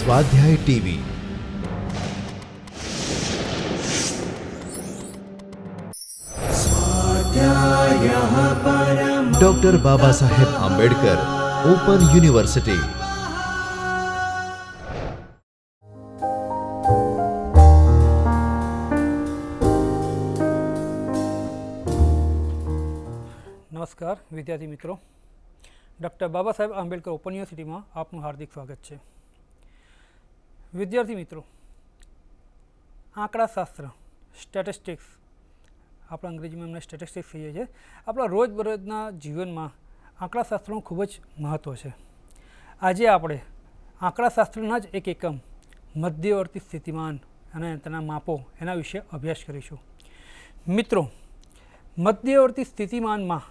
स्वाध्याय TV. Doctor Baba Saheb Ambedkar open university. नमस्कार विद्यार्थी मित्रों, doctor Baba Saheb Ambedkar open university में आपનું हार्दिक स्वागत है। विद्यार्थी मित्रों, आंकड़ाशास्त्र स्टेटिस्टिक्स આપણે અંગ્રેજીમાં એમને સ્ટેટિસ્ટિક્સ કહીએ છીએ। આપણા રોજબરોજના જીવનમાં આંકડાશાસ્ત્રનું ખૂબ જ મહત્ત્વ છે। આજે આપણે આંકડાશાસ્ત્રના જ એક એકમ મધ્યવર્તી સ્થિતિમાન અને તેના માપો એના વિશે અભ્યાસ કરીશું। મિત્રો, મધ્યવર્તી સ્થિતિમાનમાં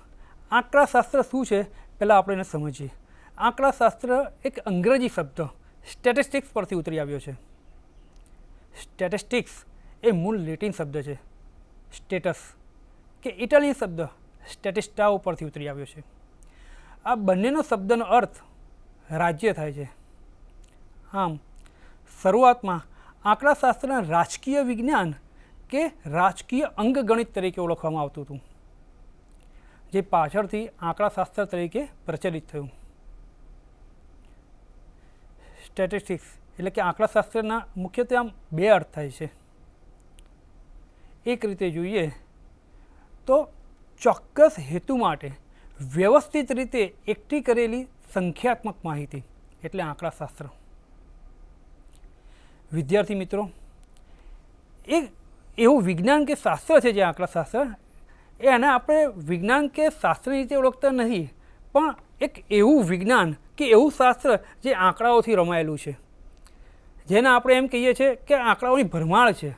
આંકડાશાસ્ત્ર શું છે પહેલાં આપણે એને સમજીએ। આંકડાશાસ્ત્ર એક અંગ્રેજી શબ્દ સ્ટેટિસ્ટિક્સ પરથી ઉતરી આવ્યો છે। સ્ટેટિસ્ટિક્સ એ મૂળ લેટિન શબ્દ છે, સ્ટેટસ કે ઇટાલિયન શબ્દ સ્ટેટિસ્ટા ઉપરથી ઉતરી આવ્યો છે। આ બંનેનો શબ્દનો અર્થ રાજ્ય થાય છે। આમ શરૂઆતમાં આંકડાશાસ્ત્રના રાજકીય વિજ્ઞાન કે રાજકીય અંકગણિત તરીકે ઓળખવામાં આવતું હતું, જે પાછળથી આંકડાશાસ્ત્ર તરીકે પ્રચલિત થયું। સ્ટેટિસ્ટિક્સ એટલે કે આંકડાશાસ્ત્રના મુખ્યત્વે આમ બે અર્થ થાય છે। એક રીતે જોઈએ તો ચોક્કસ હેતુ માટે વ્યવસ્થિત રીતે એકઠી કરેલી સંખ્યાત્મક માહિતી એટલે આંકડાશાસ્ત્ર। વિદ્યાર્થી મિત્રો, એક એવું વિજ્ઞાન કે શાસ્ત્ર છે જે આંકડાશાસ્ત્ર, એને આપણે વિજ્ઞાન કે શાસ્ત્રની રીતે ઓળખતા નથી, પણ એક એવું વિજ્ઞાન કે એવું શાસ્ત્ર જે આંકડાઓથી રમાયેલું છે, જેને આપણે એમ કહીએ છીએ કે આંકડાઓની ભરમાર છે,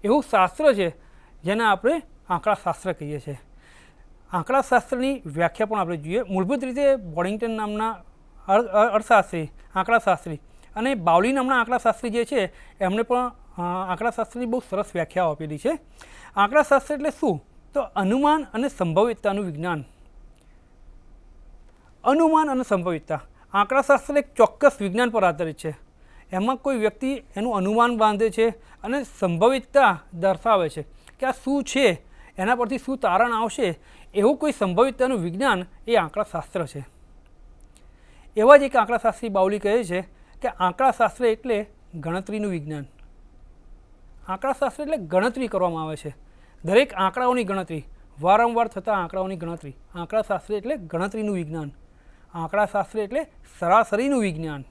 એવું શાસ્ત્ર છે જેને આપણે આંકડાશાસ્ત્ર કહીએ છીએ। આંકડાશાસ્ત્રની વ્યાખ્યા પણ આપણે જોઈએ। મૂળભૂત રીતે બોડિંગ્ટન નામના અર્થશાસ્ત્રી, આંકડાશાસ્ત્રી અને બાઉલી નામના આંકડાશાસ્ત્રી જે છે એમણે પણ આંકડાશાસ્ત્રની બહુ સરસ વ્યાખ્યાઓ આપેલી છે। આંકડાશાસ્ત્ર એટલે શું? તો અનુમાન અને સંભવિતતાનું વિજ્ઞાન। અનુમાન અને સંભવિતતા આંકડાશાસ્ત્ર એક ચોક્કસ વિજ્ઞાન પર આધારિત છે। એમાં કોઈ વ્યક્તિ એનું અનુમાન બાંધે છે અને સંભવિતતા દર્શાવે છે કે આ શું છે, એના પરથી શું તારણ આવશે, એવું કોઈ સંભવિતતાનું વિજ્ઞાન એ આંકડાશાસ્ત્ર છે। એવા જ એક આંકડાશાસ્ત્રી બાઉલી કહે છે કે આંકડાશાસ્ત્ર એટલે ગણતરીનું વિજ્ઞાન। આંકડાશાસ્ત્ર એટલે ગણતરી કરવામાં આવે છે, દરેક આંકડાઓની ગણતરી, વારંવાર થતા આંકડાઓની ગણતરી। આંકડાશાસ્ત્ર એટલે ગણતરીનું વિજ્ઞાન। આંકડાશાસ્ત્ર એટલે સરાસરીનું વિજ્ઞાન।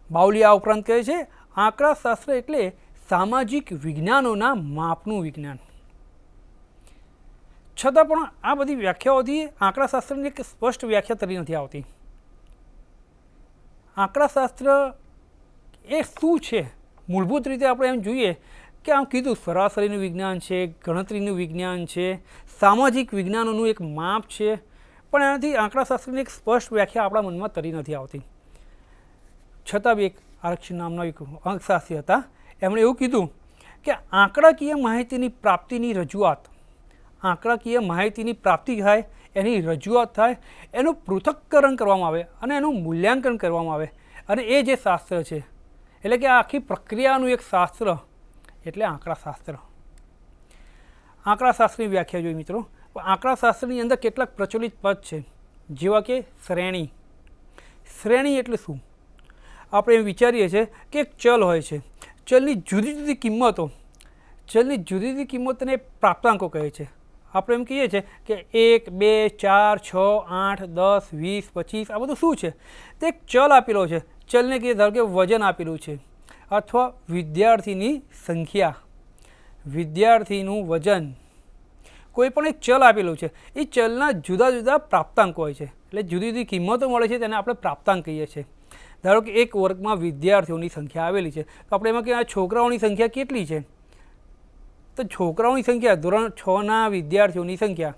બાઉલી આ ઉપરાંત કહે છે આંકડાશાસ્ત્ર એટલે સામાજિક વિજ્ઞાનોના માપનું વિજ્ઞાન। છતાં પણ આ બધી વ્યાખ્યાઓથી આંકડાશાસ્ત્રની એક સ્પષ્ટ વ્યાખ્યા તરી નથી આવતી। આંકડાશાસ્ત્ર એ શું છે? મૂળભૂત રીતે આપણે એમ જોઈએ કે આમ કીધું સરાસરીનું વિજ્ઞાન છે, ગણતરીનું વિજ્ઞાન છે, સામાજિક વિજ્ઞાનોનું એક માપ છે, પણ એનાથી આંકડાશાસ્ત્રની એક સ્પષ્ટ વ્યાખ્યા આપણા મનમાં તરી નથી આવતી। છતાં બી એક આરક્ષી નામના એક અંકશાસ્ત્રી હતા, એમણે એવું કીધું કે આંકડાકીય માહિતીની પ્રાપ્તિની રજૂઆત, આંકડાકીય માહિતીની પ્રાપ્તિ થાય, એની રજૂઆત થાય, એનું પૃથક્કરણ કરવામાં આવે અને એનું મૂલ્યાંકન કરવામાં આવે, અને એ જે શાસ્ત્ર છે એટલે કે આ આખી પ્રક્રિયાનું એક શાસ્ત્ર એટલે આંકડાશાસ્ત્ર। આંકડાશાસ્ત્રની વ્યાખ્યા જોઈએ મિત્રો, આંકડાશાસ્ત્રની અંદર કેટલાક પ્રચલિત પદ છે, જેવા કે શ્રેણી। શ્રેણી એટલે શું? આપણે એમ વિચારીએ છીએ કે એક ચલ હોય છે, ચલની જુદી જુદી કિંમતો, ચલની જુદી જુદી કિંમતોને પ્રાપ્તાંકો કહે છે। આપણે એમ કહીએ છીએ કે 1, 2, 4, 6, 8, 10, 20, 25 આ બધું શું છે? તે એક ચલ આપેલો છે। ચલને કહીએ ધારો કે વજન આપેલું છે, અથવા વિદ્યાર્થીની સંખ્યા, વિદ્યાર્થીનું વજન, કોઈ પણ એક ચલ આપેલું છે, એ ચલના જુદા જુદા પ્રાપ્તાંકો હોય છે, એટલે જુદી જુદી કિંમતો મળે છે, તેને આપણે પ્રાપ્તાંક કહીએ છીએ। ધારો કે એક વર્ગમાં વિદ્યાર્થીઓની સંખ્યા આવેલી છે, તો આપણે એમાં કે આ છોકરાઓની સંખ્યા કેટલી છે? તો છોકરાઓની સંખ્યા ધોરણ 6ના વિદ્યાર્થીઓની સંખ્યા,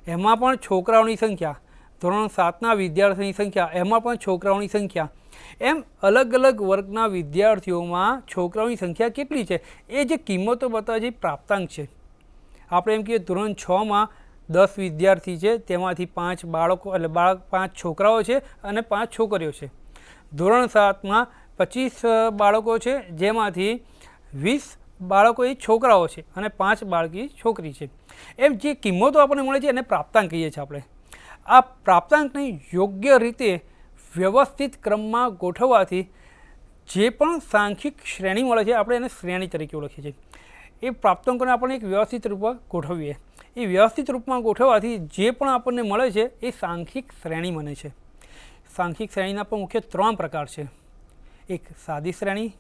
એમાં પણ છોકરાઓની સંખ્યા, ધોરણ 7ના વિદ્યાર્થીઓની સંખ્યા, એમાં પણ છોકરાઓની સંખ્યા, એમ અલગ અલગ વર્ગના વિદ્યાર્થીઓમાં છોકરાઓની સંખ્યા કેટલી છે એ જે કિંમતો બતાવે છે એ પ્રાપ્તાંક છે। આપણે એમ કહીએ ધોરણ 6માં 10 વિદ્યાર્થી છે, તેમાંથી 5 બાળકો એટલે 5 છોકરાઓ છે અને 5 છોકરીઓ છે। ધોરણ 7માં 25 બાળકો છે, જેમાંથી 20 બાળકો એ છોકરાઓ છે અને 5 બાળકી છોકરી છે. એમ જે કિંમતો આપણને મળે છે એને પ્રાપ્તાંક કહીએ છીએ આપણે. આ પ્રાપ્તાંકને યોગ્ય રીતે વ્યવસ્થિત ક્રમમાં ગોઠવવાથી જે પણ સાંખ્યિક શ્રેણી મળે છે આપણે એને શ્રેણી તરીકે ઓળખીએ છીએ. એ પ્રાપ્તાંકોને આપણે એક વ્યવસ્થિત રૂપમાં ગોઠવીએ. એ વ્યવસ્થિત રૂપમાં ગોઠવવાથી જે પણ આપણને મળે છે એ સાંખ્યિક શ્રેણી બને છે. સાંખ્યિક શ્રેણીના પણ મુખ્ય 3 પ્રકાર છે. એક સાદી શ્રેણી,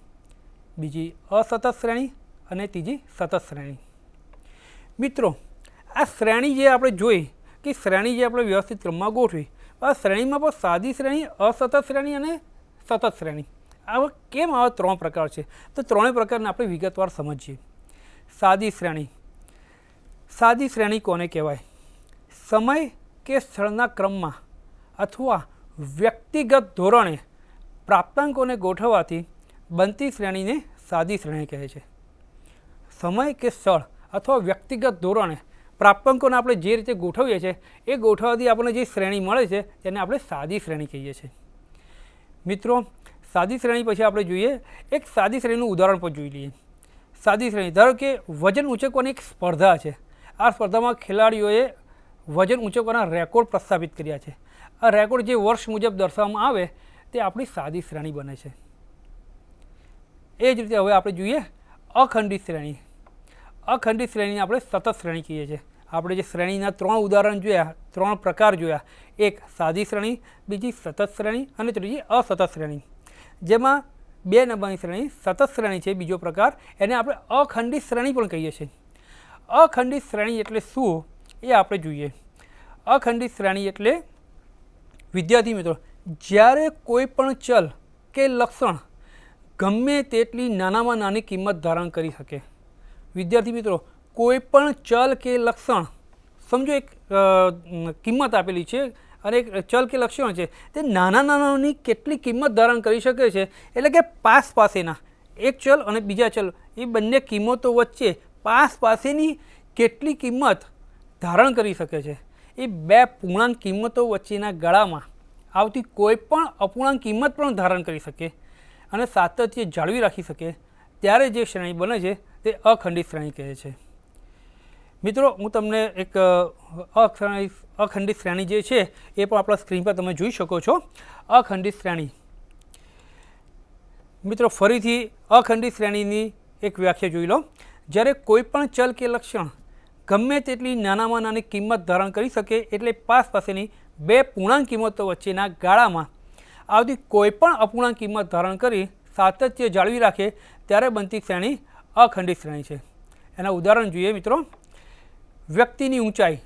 બીજી અસતત શ્રેણી અને ત્રીજી સતત શ્રેણી. મિત્રો, આ શ્રેણી જે આપણે જોઈ કે શ્રેણી જે આપણે વ્યવસ્થિત ક્રમમાં ગોઠવી, આ શ્રેણીમાં પણ સાદી શ્રેણી, અસતત શ્રેણી અને સતત શ્રેણી, આવા કેમ આવા 3 પ્રકાર છે? તો ત્રણેય પ્રકારને આપણે વિગતવાર સમજીએ. સાદી શ્રેણી. સાદી શ્રેણી કોને કહેવાય? સમય કે સ્થળના ક્રમમાં અથવા વ્યક્તિગત ધોરણે પ્રાપ્તાંકોને ગોઠવવાથી બનતી શ્રેણીને સાદી શ્રેણી કહે છે. સમય કે સ્થળ અથવા વ્યક્તિગત ધોરણે પ્રાપ્તાંકોને આપણે જે રીતે ગોઠવીએ છીએ એ ગોઠવવાથી આપણને જે શ્રેણી મળે છે તેને આપણે સાદી શ્રેણી કહીએ છીએ. મિત્રો, સાદી શ્રેણી પછી આપણે જોઈએ એક સાદી શ્રેણીનું ઉદાહરણ પણ જોઈ લઈએ. સાદી શ્રેણી, ધારો કે વજન ઊંચકવાની એક સ્પર્ધા છે. આ સ્પર્ધામાં ખેલાડીઓએ વજન ઊંચકવાના રેકોર્ડ પ્રસ્થાપિત કર્યા છે. આ રેકોર્ડ જે વર્ષ મુજબ દર્શાવવામાં આવે તે આપણી સાદી શ્રેણી બને છે. એ જ રીતે હવે આપણે જોઈએ અખંડિત શ્રેણી. અખંડિત શ્રેણીને આપણે સતત શ્રેણી કહીએ છીએ. આપણે જે શ્રેણીના 3 ઉદાહરણ જોયા, 3 પ્રકાર જોયા, એક સાદી શ્રેણી, બીજી સતત શ્રેણી અને ત્રીજી અસતત શ્રેણી. જેમાં 2 નંબરની શ્રેણી સતત શ્રેણી છે, બીજો પ્રકાર, એને આપણે અખંડિત શ્રેણી પણ કહીએ છીએ. અખંડિત શ્રેણી એટલે શું એ આપણે જોઈએ. અખંડિત શ્રેણી એટલે, વિદ્યાર્થી મિત્રો, જ્યારે કોઈ પણ ચલ કે લક્ષણ ગમે તેટલી નાનામાં નાની કિંમત ધારણ કરી શકે. વિદ્યાર્થી મિત્રો, કોઈ પણ ચલ કે લક્ષણ, સમજો એક કિંમત આપેલી છે અને એક ચલ કે લક્ષણ છે, તે નાના નાનાની કેટલી કિંમત ધારણ કરી શકે છે, એટલે કે પાસેના એક ચલ અને બીજા ચલ, એ બંને કિંમતો વચ્ચે પાસેની કેટલી કિંમત ધારણ કરી શકે છે. એ 2 પૂર્ણાંક કિંમતો વચ્ચેના ગાળામાં આવતી કોઈ પણ અપૂર્ણાંક કિંમત પણ ધારણ કરી શકે અને સાતત્ય જાળવી રાખી શકે, ત્યારે જે શ્રેણી બને છે તે અખંડિત શ્રેણી કહે છે. મિત્રો, હું તમને એક અખંડિત શ્રેણી જે છે એ પણ આપણા સ્ક્રીન પર તમે જોઈ શકો છો. અખંડિત શ્રેણી. મિત્રો, ફરીથી અખંડિત શ્રેણીની એક વ્યાખ્યા જોઈ લો. જ્યારે કોઈ પણ ચલ કે લક્ષણ ગમે તેટલી નાનામાં નાની કિંમત ધારણ કરી શકે, એટલે પાસેની 2 પૂર્ણાંક કિંમતો વચ્ચેના ગાળામાં આવતી કોઈ પણ અપૂર્ણાંક કિંમત ધારણ કરી સાતત્ય જાળવી રાખે, ત્યારે બનતી શ્રેણી અખંડિત શ્રેણી છે. એના ઉદાહરણ જોઈએ મિત્રો. વ્યક્તિની ઊંચાઈ.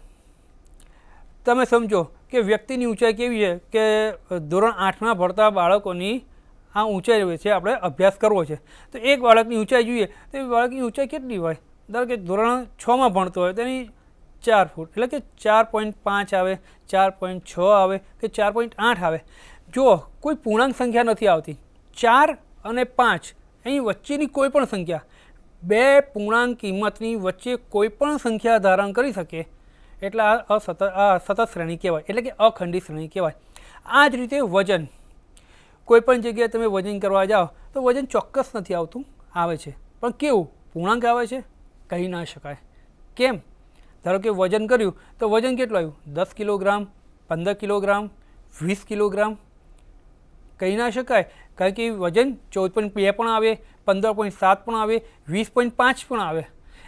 તમે સમજો કે વ્યક્તિની ઊંચાઈ કેવી છે કે ધોરણ 8માં ભણતા બાળકોની આ ઊંચાઈ છે, આપણે અભ્યાસ કરવો છે, તો એક બાળકની ઊંચાઈ જોઈએ તો એ બાળકની ઊંચાઈ કેટલી હોય? ધારો કે ધોરણ 6માં ભણતો હોય તેની 4 ફૂટ, એટલે કે 4.5 આવે, 4.6 આવે કે 4.8 આવે. જો કોઈ પૂર્ણાંક સંખ્યા નથી આવતી, 4 અને 5 અહીં વચ્ચેની કોઈ પણ સંખ્યા, 2 પૂર્ણાંક કિંમતની વચ્ચે કોઈ પણ સંખ્યા ધારણ કરી શકે, એટલે આ સતત શ્રેણી કહેવાય, એટલે કે અખંડિત શ્રેણી કહેવાય. આ જ રીતે વજન. કોઈ પણ જગ્યાએ તમે વજન કરવા જાઓ તો વજન ચોક્કસ નથી આવતું, આવે છે, પણ કેવું પૂર્ણાંક આવે છે કહી ના શકાય. કેમ? ધારો કે વજન કર્યું તો વજન કેટલું આવ્યું? 10 કિલોગ્રામ, 15 કિલોગ્રામ, 20 કિલોગ્રામ, કહી ના શકાય, કારણ કે વજન 14.2 પણ આવે, 15.7 પણ આવે, 20.5 પણ આવે.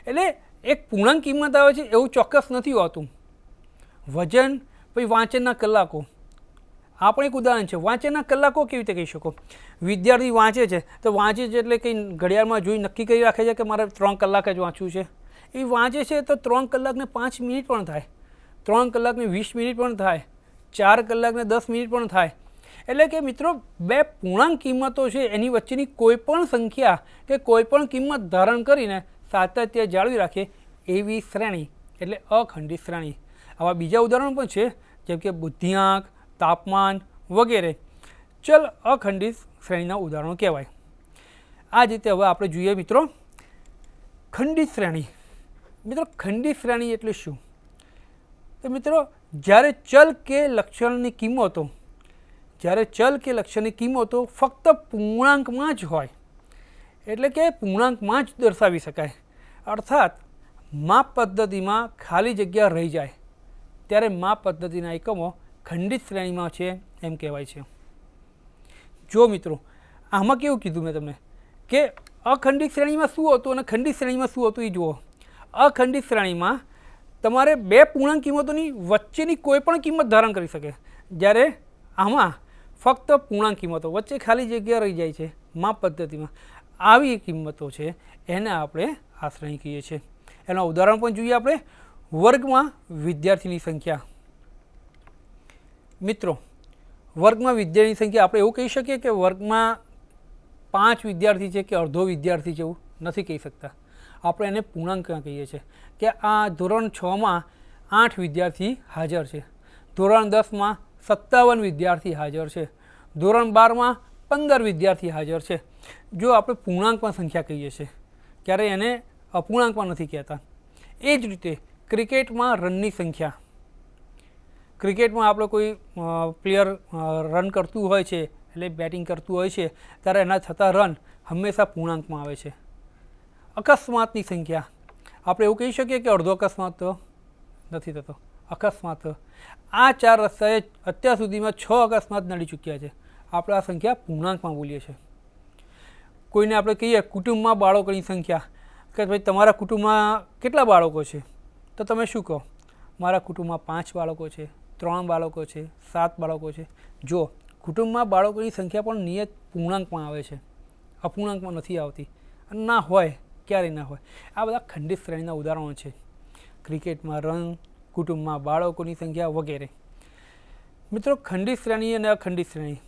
એટલે એક પૂર્ણાંક કિંમત આવે છે એવું ચોક્કસ નથી હોતું. વજન પછી વાંચનના કલાકો, આ પણ એક ઉદાહરણ છે. વાંચનના કલાકો કેવી રીતે કહી શકો? વિદ્યાર્થી વાંચે છે તો વાંચે છે એટલે કંઈ ઘડિયાળમાં જોઈ નક્કી કરી રાખે છે કે મારે 3 કલાક જ વાંચવું છે. એ વાંચે છે તો 3 કલાકને 5 મિનિટ પણ થાય, 3 કલાકને 20 મિનિટ પણ થાય, 4 કલાકને 10 મિનિટ પણ થાય. એટલે કે મિત્રો, 2 પૂર્ણાંક કિંમતો છે એની વચ્ચેની કોઈ પણ સંખ્યા કે કોઈ પણ કિંમત ધારણ કરીને સાતત્ય જાળવી રાખે એવી શ્રેણી એટલે અખંડિત શ્રેણી. આવા બીજા ઉદાહરણ પણ છે, જેમ કે બુદ્ધિઆંક, તાપમાન વગેરે. ચલ અખંડિત શ્રેણીના ઉદાહરણો કહેવાય. આ જ રીતે હવે આપણે જોઈએ મિત્રો ખંડિત શ્રેણી. મિત્રો, ખંડિત શ્રેણી એટલે શું? તો મિત્રો, જ્યારે ચલ કે લક્ષણની કિંમતો જ્યારે ચલ કે લક્ષ્યની કિંમતો ફક્ત પૂર્ણાંકમાં જ હોય, એટલે કે પૂર્ણાંકમાં જ દર્શાવી શકાય, અર્થાત માપ પદ્ધતિમાં ખાલી જગ્યા રહી જાય, ત્યારે માપ પદ્ધતિના એકમો ખંડિત શ્રેણીમાં છે એમ કહેવાય છે. જો મિત્રો, આમાં કેવું કીધું મેં તમને કે અખંડિત શ્રેણીમાં શું હતું અને ખંડિત શ્રેણીમાં શું હતું એ જુઓ. અખંડિત શ્રેણીમાં તમારે બે પૂર્ણાંક કિંમતોની વચ્ચેની કોઈ પણ કિંમત ધારણ કરી શકે, જ્યારે આમાં ફક્ત પૂર્ણાંક કિંમતો વચ્ચે ખાલી જગ્યા રહી જાય છે. માપ પદ્ધતિમાં આવી કિંમતો છે એને આપણે આ શ્રેણી કહીએ છીએ. એના ઉદાહરણ પણ જોઈએ આપણે. વર્ગમાં વિદ્યાર્થીની સંખ્યા. મિત્રો, વર્ગમાં વિદ્યાર્થીની સંખ્યા આપણે એવું કહી શકીએ કે વર્ગમાં 5 વિદ્યાર્થી છે કે અડધો વિદ્યાર્થી છે, એવું નથી કહી શકતા. આપણે એને પૂર્ણાંક કહીએ છીએ કે આ ધોરણ 6માં 8 વિદ્યાર્થી હાજર છે, ધોરણ 10માં 57 વિદ્યાર્થી હાજર છે, ધોરણ 12માં 15 વિદ્યાર્થી હાજર છે. જો આપણે પૂર્ણાંકમાં સંખ્યા કહીએ છીએ, ત્યારે એને અપૂર્ણાંકમાં નથી કહેતા. એ જ રીતે ક્રિકેટમાં રનની સંખ્યા. ક્રિકેટમાં આપણે કોઈ પ્લેયર રન કરતું હોય છે, એટલે બેટિંગ કરતું હોય છે, ત્યારે એના થતા રન હંમેશા પૂર્ણાંકમાં આવે છે. અકસ્માતની સંખ્યા. આપણે એવું કહી શકીએ કે અડધો અકસ્માત તો નથી થતો, અકસ્માત. આ 4 રસ્તાએ અત્યાર સુધીમાં 6 અકસ્માત નડી ચૂક્યા છે. આપણે આ સંખ્યા પૂર્ણાંકમાં બોલીએ છીએ. કોઈને આપણે કહીએ કુટુંબમાં બાળકોની સંખ્યા, કે ભાઈ તમારા કુટુંબમાં કેટલા બાળકો છે, તો તમે શું કહો? મારા કુટુંબમાં 5 બાળકો છે, 3 બાળકો છે, 7 બાળકો છે. જો કુટુંબમાં બાળકોની સંખ્યા પણ નિયત પૂર્ણાંકમાં આવે છે, અપૂર્ણાંકમાં નથી આવતી, અને ના હોય, ક્યારેય ના હોય. આ બધા ખંડિત શ્રેણીના ઉદાહરણો છે. ક્રિકેટમાં રન, કુટુંબમાં બાળકોની સંખ્યા વગેરે. મિત્રો, ખંડિત શ્રેણી અને અખંડિત શ્રેણી,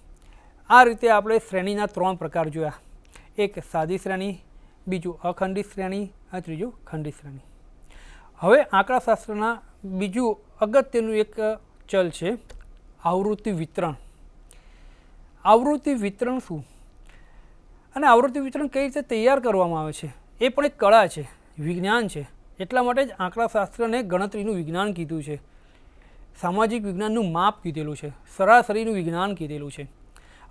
આ રીતે આપણે શ્રેણીના 3 પ્રકાર જોયા. એક સાદી શ્રેણી, બીજું અખંડિત શ્રેણી અને ત્રીજું ખંડિત શ્રેણી. હવે આંકડાશાસ્ત્રના બીજું અગત્યનું એક ચલ છે આવૃત્તિ વિતરણ. આવૃત્તિ વિતરણ શું અને આવૃત્તિ વિતરણ કઈ રીતે તૈયાર કરવામાં આવે છે, એ પણ એક કળા છે, વિજ્ઞાન છે. એટલા માટે જ આંકડાશાસ્ત્રને ગણતરીનું વિજ્ઞાન કીધું છે, સામાજિક વિજ્ઞાનનું માપ કીધેલું છે, સરાસરીનું વિજ્ઞાન કીધેલું છે.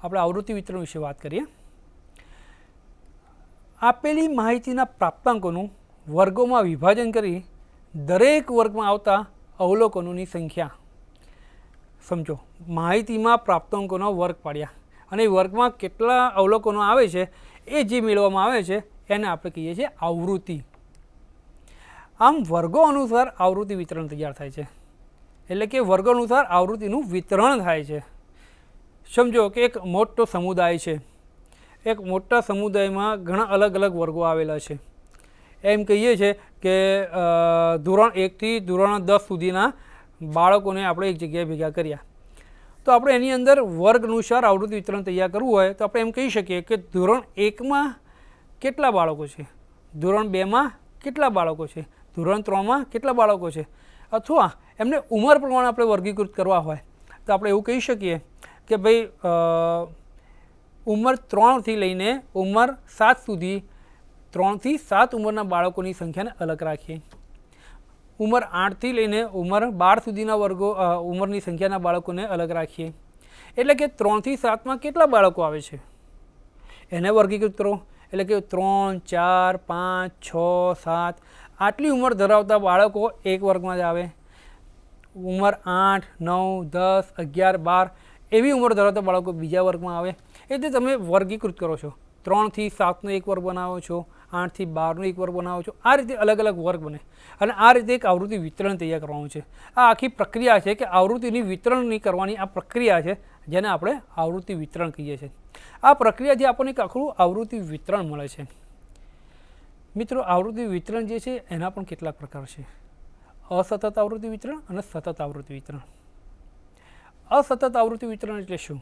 આપણે આવૃત્તિ વિતરણ વિશે વાત કરીએ. આપેલી માહિતીના પ્રાપ્તાંકોનું વર્ગોમાં વિભાજન કરી દરેક વર્ગમાં આવતા અવલોકનોની સંખ્યા. સમજો, માહિતીમાં પ્રાપ્તાંકોનો વર્ગ પાડ્યા અને વર્ગમાં કેટલા અવલોકનો આવે છે એ જે મેળવવામાં આવે છે એને આપણે કહીએ છીએ આવૃત્તિ. આમ વર્ગો અનુસાર આવૃત્તિ વિતરણ તૈયાર થાય છે, એટલે કે વર્ગો અનુસાર આવૃત્તિનું વિતરણ થાય છે. સમજો કે એક મોટો સમુદાય છે, એક મોટા સમુદાયમાં ઘણા અલગ અલગ વર્ગો આવેલા છે. એમ કહીએ છીએ કે ધોરણ 1 થી ધોરણ 10 સુધીના બાળકોને આપણે એક જગ્યાએ ભેગા કર્યા, તો આપણે એની અંદર વર્ગ અનુસાર આવૃત્તિ વિતરણ તૈયાર કરવું હોય તો આપણે એમ કહી શકીએ કે ધોરણ 1માં કેટલા બાળકો છે, ધોરણ 2માં કેટલા બાળકો છે, ધોરણ 3માં કેટલા બાળકો છે. અથવા એમને ઉંમર પ્રમાણે આપણે વર્ગીકૃત કરવા હોય તો આપણે એવું કહી શકીએ કે ભાઈ ઉંમર 3 થી લઈને ઉંમર 7 સુધી 3 થી 7 ઉંમરના બાળકોની સંખ્યાને અલગ રાખીએ. ઉંમર 8 થી લઈને ઉંમર 12 સુધીના વર્ગો ઉંમરની સંખ્યાના બાળકોને અલગ રાખીએ. એટલે કે 3 થી 7માં કેટલા બાળકો આવે છે એને વર્ગીકૃત કરો. એટલે કે 3, 4, 5, 6, 7 આટલી ઉંમર ધરાવતા બાળકો એક વર્ગમાં જ આવે. ઉંમર 8, 9, 10, 11, 12 એવી ઉંમર ધરાવતા બાળકો બીજા વર્ગમાં આવે. એટલે તમે વર્ગીકૃત કરો છો. 3 થી 7નો એક વર્ગ બનાવો છો, 8 થી 12નો એક વર્ગ બનાવો છો. આ રીતે અલગ અલગ વર્ગ બને અને આ રીતે એક આવૃત્તિ વિતરણ તૈયાર કરવાનું છે. આ આખી પ્રક્રિયા છે કે આવૃત્તિની વિતરણની કરવાની આ પ્રક્રિયા છે, જેને આપણે આવૃત્તિ વિતરણ કહીએ છીએ. આ પ્રક્રિયાથી આપણને એક આખું આવૃત્તિ વિતરણ મળે છે. મિત્રો, આવૃત્તિ વિતરણ જે છે એના પણ કેટલાક પ્રકાર છે. અસતત આવૃત્તિ વિતરણ અને સતત આવૃત્તિ વિતરણ. અસતત આવૃત્તિ વિતરણ એટલે શું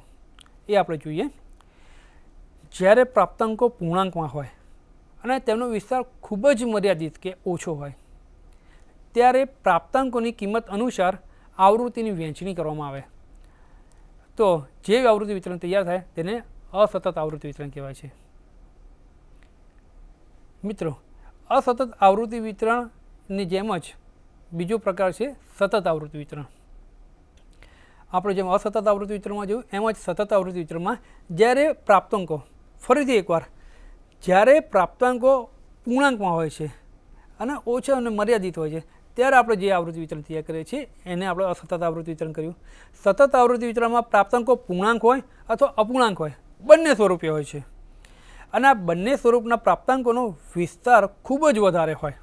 એ આપણે જોઈએ. જ્યારે પ્રાપ્તાંકો પૂર્ણાંકમાં હોય અને તેમનો વિસ્તાર ખૂબ જ મર્યાદિત કે ઓછો હોય, ત્યારે પ્રાપ્તાંકોની કિંમત અનુસાર આવૃત્તિની વહેંચણી કરવામાં આવે. તો જે આવૃત્તિ વિતરણ તૈયાર થાય તેને અસતત આવૃત્તિ વિતરણ કહેવાય છે. મિત્રો, અસતત આવૃત્તિ વિતરણની જેમ જ બીજો પ્રકાર છે સતત આવૃત્તિ વિતરણ. આપણે જેમ અસતત આવૃત્તિ વિતરણમાં જોયું એમ જ સતત આવૃત્તિ વિતરણમાં જ્યારે પ્રાપ્તાંકો, ફરીથી એકવાર, જ્યારે પ્રાપ્તાંકો પૂર્ણાંકમાં હોય છે અને ઓછા અને મર્યાદિત હોય છે ત્યારે આપણે જે આવૃત્તિ વિતરણ તૈયાર કરીએ છીએ એને આપણે અસતત આવૃત્તિ વિતરણ કર્યું. સતત આવૃત્તિ વિતરણમાં પ્રાપ્તાંકો પૂર્ણાંક હોય અથવા અપૂર્ણાંક હોય, બંને સ્વરૂપે હોય છે અને આ બંને સ્વરૂપના પ્રાપ્તાંકોનો વિસ્તાર ખૂબ જ વધારે હોય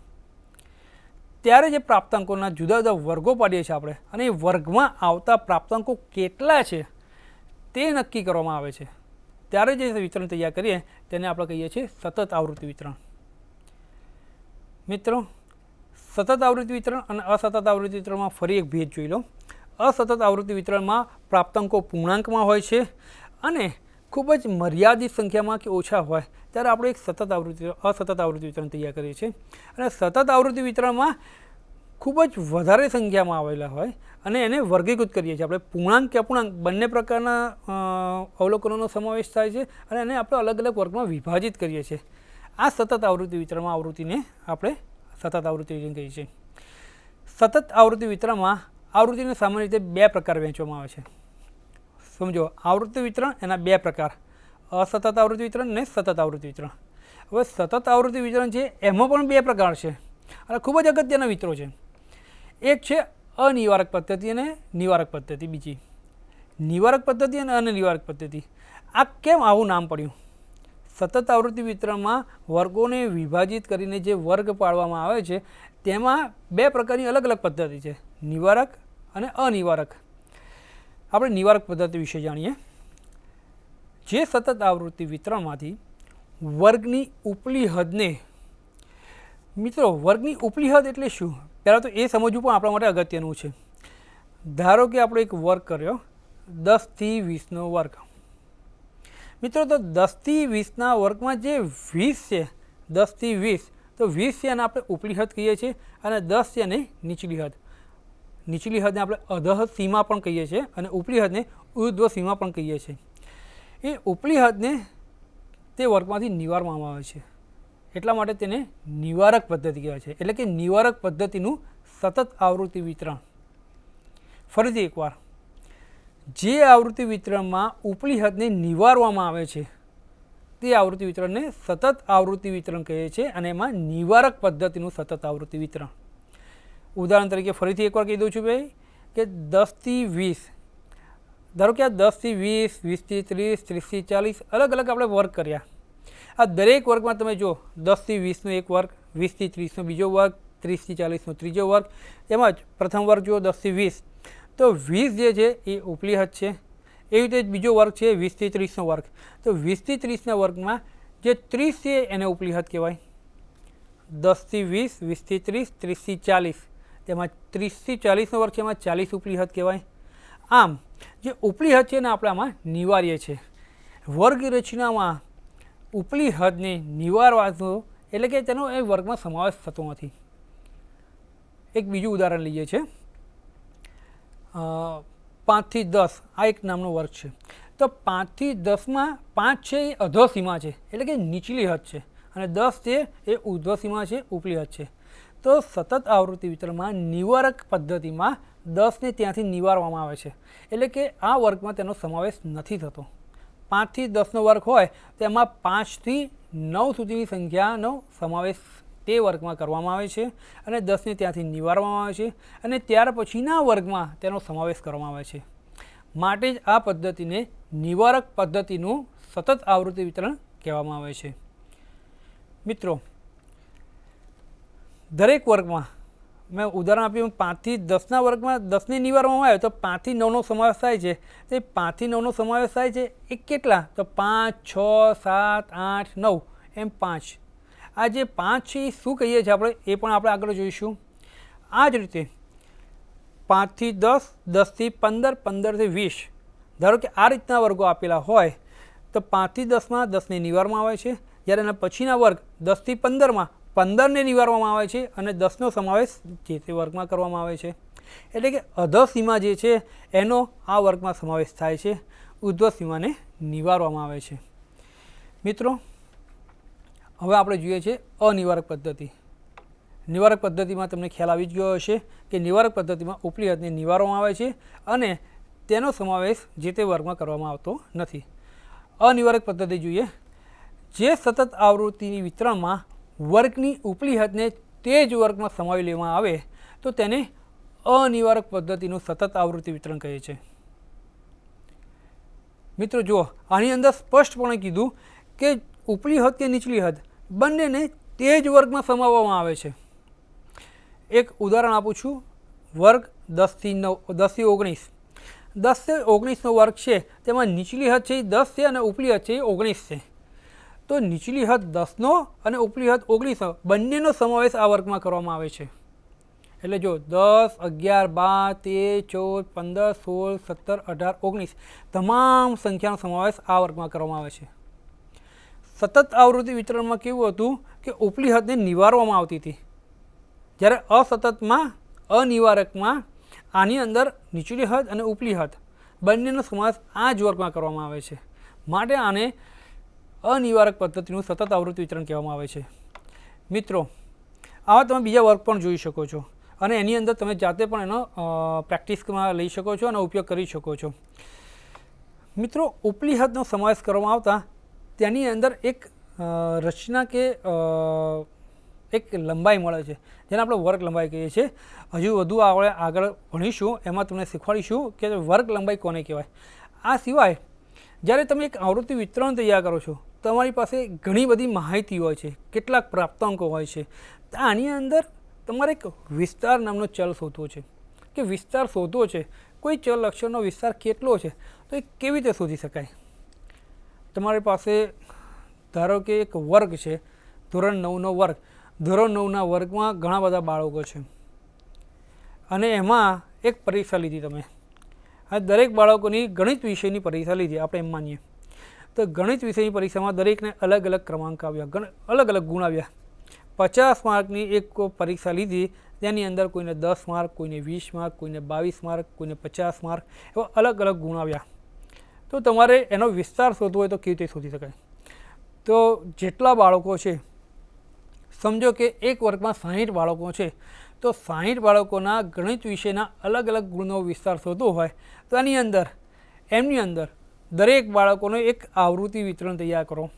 ત્યારે જે પ્રાપ્તાંકોના જુદા જુદા વર્ગો પાડીએ છીએ આપણે અને એ વર્ગમાં આવતા પ્રાપ્તાંકો કેટલા છે તે નક્કી કરવામાં આવે છે ત્યારે જે વિતરણ તૈયાર કરીએ તેને આપણે કહીએ છીએ સતત આવૃત્તિ વિતરણ. મિત્રો, સતત આવૃત્તિ વિતરણ અને અસતત આવૃત્તિ વિતરણમાં ફરી એક ભેદ જોઈ લો. અસતત આવૃત્તિ વિતરણમાં પ્રાપ્તાંકો પૂર્ણાંકમાં હોય છે અને ખૂબ જ મર્યાદિત સંખ્યામાં કે ઓછા હોય ત્યારે આપણે એક અસતત આવૃત્તિ વિતરણ તૈયાર કરીએ છીએ અને સતત આવૃત્તિ વિતરણમાં ખૂબ જ વધારે સંખ્યામાં આવેલા હોય અને એને વર્ગીકૃત કરીએ છીએ આપણે. પૂર્ણાંક કે અપૂર્ણાંક બંને પ્રકારના અવલોકનોનો સમાવેશ થાય છે અને એને આપણે અલગ અલગ વર્ગમાં વિભાજિત કરીએ છીએ. આ સતત આવૃત્તિ વિતરણમાં આવૃત્તિને આપણે સતત આવૃત્તિ વિતરણ કહીએ છીએ. સતત આવૃત્તિ વિતરણમાં આવૃત્તિને સામાન્ય રીતે બે પ્રકાર વહેંચવામાં આવે છે. સમજો, આવૃત્તિ વિતરણ એના બે પ્રકાર, અસતત આવૃત્તિ વિતરણ અને સતત આવૃત્તિ વિતરણ. હવે સતત આવૃત્તિ વિતરણ છે એમાં પણ બે પ્રકાર છે અને ખૂબ જ અગત્યના વિતરો છે. એક છે અનિવારક પદ્ધતિ અને નિવારક પદ્ધતિ. બીજી નિવારક પદ્ધતિ અને અનિવારક પદ્ધતિ. આ કેમ આવું નામ પડ્યું? સતત આવૃત્તિ વિતરણમાં વર્ગોને વિભાજિત કરીને જે વર્ગ પાડવામાં આવે છે તેમાં બે પ્રકારની અલગ અલગ પદ્ધતિ છે, નિવારક અને અનિવારક. આપણે નિવારક પદ્ધતિ વિશે જાણીએ. જે સતત આવૃત્તિ વિતરણમાંથી વર્ગની ઉપલી હદને, મિત્રો વર્ગની ઉપલી હદ એટલે શું પહેલાં તો એ સમજવું પણ આપણા માટે અગત્યનું છે. ધારો કે આપણે એક વર્ગ કર્યો 10 થી 20નો વર્ગ. મિત્રો, તો 10 થી 20ના વર્ગમાં જે 20 છે, 10 થી 20, તો 20 છે એને આપણે ઉપલી હદ કહીએ છીએ અને 10 છે એને નીચલી હદ. નીચલી હદને આપણે અધઃ સીમા પણ કહીએ છીએ અને ઉપલી હદને ઉર્ધ્વ સીમા પણ કહીએ છીએ. એ ઉપલી હદને તે વર્ગમાંથી નિવારવામાં આવે છે એટલા માટે તેને નિવારક પદ્ધતિ કહેવાય છે. એટલે કે નિવારક પદ્ધતિનું સતત આવૃત્તિ વિતરણ. ફરીથી એકવાર, જે આવૃત્તિ વિતરણમાં ઉપલી હદને નિવારવામાં આવે છે તે આવૃત્તિ વિતરણને સતત આવૃત્તિ વિતરણ કહે છે અને એમાં નિવારક પદ્ધતિનું સતત આવૃત્તિ વિતરણ. ઉદાહરણ તરીકે ફરીથી એકવાર કહી દઉં છું ભાઈ કે 10 થી 20, ધારો કે આ 10 થી 20, 20 થી 30, 30 થી 40 અલગ અલગ આપણે વર્ગ કર્યા. આ દરેક વર્ગમાં તમે જો 10 થી 20નો એક વર્ગ, 20 થી 30નો બીજો વર્ગ, 30 થી 40નો ત્રીજો વર્ગ, એમ જ પ્રથમ વર્ગ જુઓ 10 થી 20, તો 20 જે છે એ ઉપલી હદ છે. એવી રીતે બીજો વર્ગ છે 20 થી 30નો વર્ગ, તો 20 થી 30ના વર્ગમાં જે 30 છે એને ઉપલી હદ કહેવાય. 10 થી 20, 20 થી 30, 30 થી 40, તેમાં 30 થી 40નો વર્ગ છે એમાં 40 ઉપલી હદ કહેવાય. આમ જે ઉપલી હદ છે એને આપણે આમાં નિવારીએ છીએ. વર્ગ રચનામાં ઉપલી હદને નિવારવાનો એટલે કે તેનો એ વર્ગમાં સમાવેશ થતો નથી. એક બીજું ઉદાહરણ લઈએ છીએ, 5 થી 10 આ એક નામનો વર્ગ છે. તો 5 થી 10માં 5 છે એ અધો સીમા છે એટલે કે નીચલી હદ છે અને 10 છે એ ઉર્ધ્વ સીમા છે, ઉપલી હદ છે. તો સતત આવૃત્તિ વિતરણમાં નિવારક પદ્ધતિમાં 10ને ત્યાંથી નિવારવામાં આવે છે એટલે કે આ વર્ગમાં તેનો સમાવેશ નથી થતો. 5 થી 10નો વર્ગ હોય તો એમાં 5 થી 9 સુધીની સંખ્યાનો સમાવેશ તે વર્ગમાં કરવામાં આવે છે અને 10ને ત્યાંથી નિવારવામાં આવે છે અને ત્યાર પછીના વર્ગમાં તેનો સમાવેશ કરવામાં આવે છે. માટે જ આ પદ્ધતિને નિવારક પદ્ધતિનું સતત આવૃત્તિ વિતરણ કહેવામાં આવે છે. મિત્રો, દરેક વર્ગમાં મેં ઉદાહરણ આપ્યું 5 થી 10ના વર્ગમાં 10ને નિવારવામાં આવે તો 5 થી 9નો સમાવેશ થાય છે. તે 5 થી 9નો સમાવેશ થાય છે એ કેટલા? તો 5, 6, 7, 8, 9 એમ 5. આ જે 5 છે એ શું કહીએ છીએ આપણે એ પણ આપણે આગળ જોઈશું. આ જ રીતે 5 થી 10, 10 થી 15, 15 થી 20, ધારો કે આ રીતના વર્ગો આપેલા હોય તો 5 થી 10માં 10ને નિવારવામાં આવે છે, જ્યારે એના પછીના વર્ગ 10 થી 15માં 15ને નિવારવામાં આવે છે અને 10નો સમાવેશ જે તે વર્ગમાં કરવામાં આવે છે. એટલે કે અધઃ સીમા જે છે એનો આ વર્ગમાં સમાવેશ થાય છે, ઉર્ધ્વ સીમાને નિવારવામાં આવે છે. મિત્રો, હવે આપણે જોઈએ છીએ અનિવારક પદ્ધતિ. નિવારક પદ્ધતિમાં તમને ખ્યાલ આવી જ ગયો હશે કે નિવારક પદ્ધતિમાં ઉપલી હદને નિવારવામાં આવે છે અને તેનો સમાવેશ જે તે વર્ગમાં કરવામાં આવતો નથી. અનિવારક પદ્ધતિ જોઈએ. જે સતત આવૃત્તિની વિતરણમાં વર્ગની ઉપલી હદને તે જ વર્ગમાં સમાવી લેવામાં આવે તો તેને અનિવારક પદ્ધતિનું સતત આવૃત્તિ વિતરણ કહે છે. મિત્રો જુઓ, આની અંદર સ્પષ્ટપણે કીધું કે ઉપલી હદ કે નીચલી હદ બંનેને તે જ વર્ગમાં સમાવવામાં આવે છે. એક ઉદાહરણ આપું છું. વર્ગ 10 થી 19. 10 થી 19નો વર્ગ છે, તેમાં નીચલી હદ છે એ 10 છે અને ઉપલી હદ છે એ 19 છે. તો નીચલી હદ 10નો અને ઉપલી હદ 19નો બંનેનો સમાવેશ આ વર્ગમાં કરવામાં આવે છે. એટલે જો 10, 11, 12, 13, 14, 15, 16, 17, 18, 19 તમામ સંખ્યાનો સમાવેશ આ વર્ગમાં કરવામાં આવે છે. સતત આવૃત્તિ વિતરણમાં કેવું હતું કે ઉપલી હદને નિવારવામાં આવતી હતી, જ્યારે અસતતમાં અનિવારકમાં આની અંદર નીચલી હદ અને ઉપલી હદ બંનેનો સમાવેશ આ જ વર્ગમાં કરવામાં આવે છે. માટે આને અનિવારક પદ્ધતિનું સતત આવૃત્તિ વિતરણ કહેવામાં આવે છે. મિત્રો, આવા તમે બીજા વર્ગ પણ જોઈ શકો છો અને એની અંદર તમે જાતે પણ એનો પ્રેક્ટિસમાં લઈ શકો છો અને ઉપયોગ કરી શકો છો. મિત્રો, ઉપલી હદનો સમાવેશ કરવામાં આવતા તેની અંદર એક રચના કે એક લંબાઈ મળે છે, જેને આપણે વર્ગ લંબાઈ કહીએ છીએ. હજુ વધુ આગળ ભણીશું, એમાં તમને શીખવાડીશું કે વર્ગ લંબાઈ કોને કહેવાય. આ સિવાય જ્યારે તમે એક આવૃત્તિ વિતરણ તૈયાર કરો છો, તમારી પાસે ઘણી બધી માહિતી હોય છે, કેટલાક પ્રાપ્તાંકો હોય છે. આની અંદર તમારે એક વિસ્તાર નામનો ચલ શોધવો છે કે વિસ્તાર શોધવો છે. કોઈ ચલ અક્ષરનો વિસ્તાર કેટલો છે તો એ કેવી રીતે શોધી શકાય. તમારી પાસે ધારો કે એક વર્ગ છે, ધોરણ 9નો વર્ગ. ધોરણ 9ના વર્ગમાં ઘણા બધા બાળકો છે અને એમાં એક પરીક્ષા લીધી તમે. આ દરેક બાળકોની ગણિત વિષયની પરીક્ષા લીધી, આપણે એમ માનીએ તો ગણિત વિષયની પરીક્ષામાં દરેકને અલગ અલગ ક્રમાંક આવ્યા, અલગ અલગ ગુણ આવ્યા. 50 માર્કની એક પરીક્ષા લીધી, તેની અંદર કોઈને 10 માર્ક, કોઈને 20 માર્ક, કોઈને 22 માર્ક, કોઈને 50 માર્ક, એવા અલગ અલગ ગુણ આવ્યા. તો તમારે એનો વિસ્તાર શોધવો હોય તો કેવી રીતે શોધી શકાય. તો જેટલા બાળકો છે, સમજો કે એક વર્ગમાં 60 બાળકો છે, તો 60 બાળકોના ગણિત વિષયના અલગ અલગ ગુણનો વિસ્તાર શોધવો હોય તો એમની અંદર દરેક બાળકોનો એક આવૃત્તિ વિતરણ તૈયાર કરો.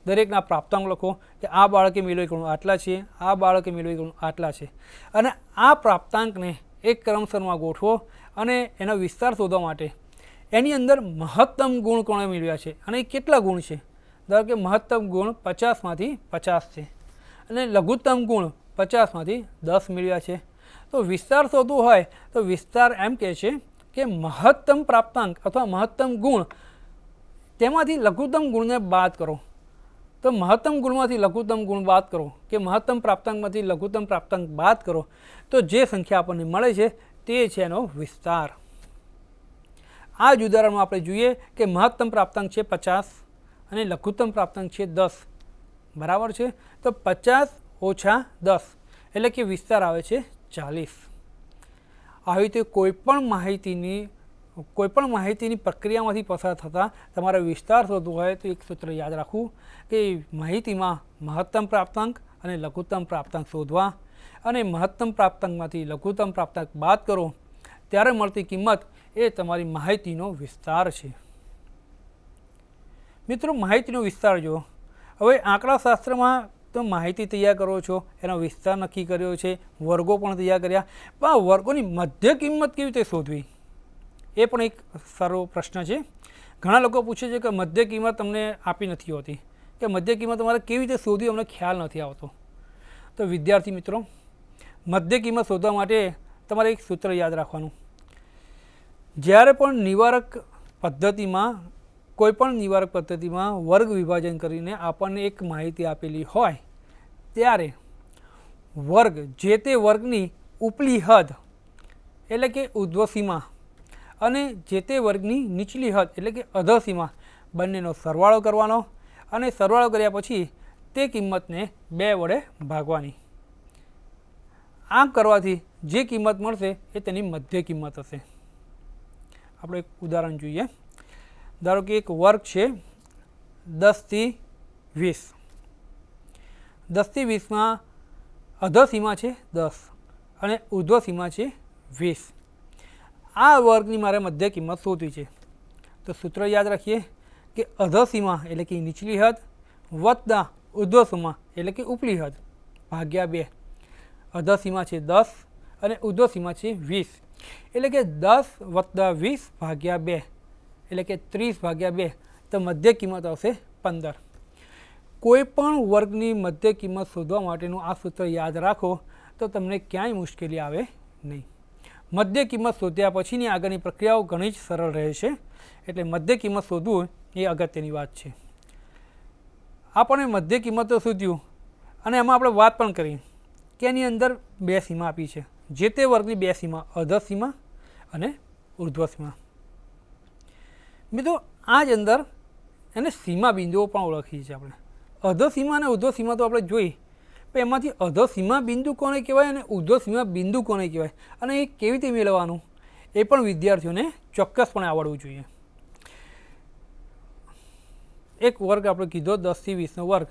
દરેકના પ્રાપ્તાંક લખો કે આ બાળકે મેળવેલ ગુણ આટલા છે, આ બાળકે મેળવેલ ગુણ આટલા છે, અને આ પ્રાપ્તાંકને એક ક્રમસરમાં ગોઠવો અને એનો વિસ્તાર શોધવા માટે એની અંદર મહત્તમ ગુણ કોણે મેળવ્યા છે અને એ કેટલા ગુણ છે. ધારો કે મહત્તમ ગુણ 50માંથી 50 છે અને લઘુત્તમ ગુણ 50માંથી 10 મેળવ્યા છે. તો વિસ્તાર શોધવો હોય તો વિસ્તાર એમ કહે છે કે મહત્તમ પ્રાપ્તાંક અથવા મહત્તમ ગુણ તેમાંથી લઘુત્તમ ગુણને બાદ કરો. તો મહત્તમ ગુણમાંથી લઘુત્તમ ગુણ બાદ કરો કે મહત્તમ પ્રાપ્તાંકમાંથી લઘુત્તમ પ્રાપ્તાંક બાદ કરો તો જે સંખ્યા આપણને મળે છે તે છે એનો વિસ્તાર. આ જ ઉદાહરણમાં આપણે જોઈએ કે મહત્તમ પ્રાપ્તાંક છે 50 અને લઘુત્તમ પ્રાપ્તાંક છે 10, બરાબર છે. તો 50 ઓછા 10 એટલે કે વિસ્તાર આવે છે 40. આવી રીતે કોઈપણ માહિતીની પ્રક્રિયામાંથી પસાર થતાં તમારે વિસ્તાર શોધવો હોય તો એક સૂત્ર યાદ રાખવું કે માહિતીમાં મહત્તમ પ્રાપ્તાંક અને લઘુત્તમ પ્રાપ્તાંક શોધવા અને મહત્તમ પ્રાપ્તાંકમાંથી લઘુત્તમ પ્રાપ્તાંક બાદ કરો ત્યારે મળતી કિંમત એ તમારી માહિતીનો વિસ્તાર છે. મિત્રો, માહિતીનો વિસ્તાર જુઓ. હવે આંકડાશાસ્ત્રમાં તો માહિતી તૈયાર કરો છો, એનો વિસ્તાર નક્કી કર્યો છે, વર્ગો પણ તૈયાર કર્યા, પણ આ વર્ગોની મધ્ય કિંમત કેવી રીતે શોધવી એ પણ એક સારો પ્રશ્ન છે. ઘણા લોકો પૂછે છે કે મધ્ય કિંમત તમને આપી નથી હોતી કે મધ્ય કિંમત તમારે કેવી રીતે શોધવી અમને ખ્યાલ નથી આવતો. તો વિદ્યાર્થી મિત્રો, મધ્ય કિંમત શોધવા માટે તમારે એક સૂત્ર યાદ રાખવાનું. જ્યારે પણ કોઈપણ નિવારક પદ્ધતિમાં વર્ગ વિભાજન કરીને આપણને એક માહિતી આપેલી હોય ત્યારે વર્ગ જે તે વર્ગની ઉપલી હદ એટલે કે ઉર્ધ્વસીમા અને જે તે વર્ગની નીચલી હદ એટલે કે અધોસીમા બંનેનો સરવાળો કરવાનો અને સરવાળો કર્યા પછી તે કિંમતને 2 વડે ભાગવાની. આમ કરવાથી જે કિંમત મળશે એ તેની મધ્ય કિંમત હશે. આપણે એક ઉદાહરણ જોઈએ. ધારો કે એક વર્ગ છે 10 થી 20. 10 થી 20માં અધોસીમા છે 10 અને ઉર્ધ્વસીમા છે 20. આ વર્ગની મારે મધ્ય કિંમત શોધવી છે. તો સૂત્ર યાદ રાખીએ કે અધસીમા એટલે કે નીચલી હદ વત્તા ઉર્ધ્વસીમા એટલે કે ઉપલી હદ ભાગ્યા 2. અધસીમા છે 10 અને ઉર્ધ્વસીમા છે 20, એટલે કે 10 વત્તા 20 ભાગ્યા 2 એટલે કે 30 ભાગ્યા 2. તો મધ્ય કિંમત આવશે 15. કોઈ પણ વર્ગની મધ્ય કિંમત શોધવા માટેનું આ સૂત્ર યાદ રાખો તો તમને ક્યાંય મુશ્કેલી આવે નહીં. મધ્ય કિંમત શોધ્યા પછીની આગળની પ્રક્રિયાઓ ઘણી જ સરળ રહે છે. એટલે મધ્ય કિંમત શોધવું એ અગત્યની વાત છે. આપણે મધ્ય કિંમતો શોધ્યું અને એમાં આપણે વાત પણ કરી કે એની અંદર 2 સીમા આપી છે. જે તે વર્ગની 2 સીમા, અધસીમા અને ઉર્ધ્વસીમા. મિત્રો આ જ અંદર એને સીમા બિંદુઓ પણ ઓળખીએ છીએ આપણે. અધસીમા અને ઉર્ધ્વસીમા તો આપણે જોઈ, પણ એમાંથી અધસીમા બિંદુ કોને કહેવાય અને ઉર્ધ્વસીમા બિંદુ કોને કહેવાય અને એ કેવી રીતે મેળવવાનું એ પણ વિદ્યાર્થીઓને ચોક્કસપણે આવડવું જોઈએ. એક વર્ગ આપણે કીધો 10 થી 20નો વર્ગ,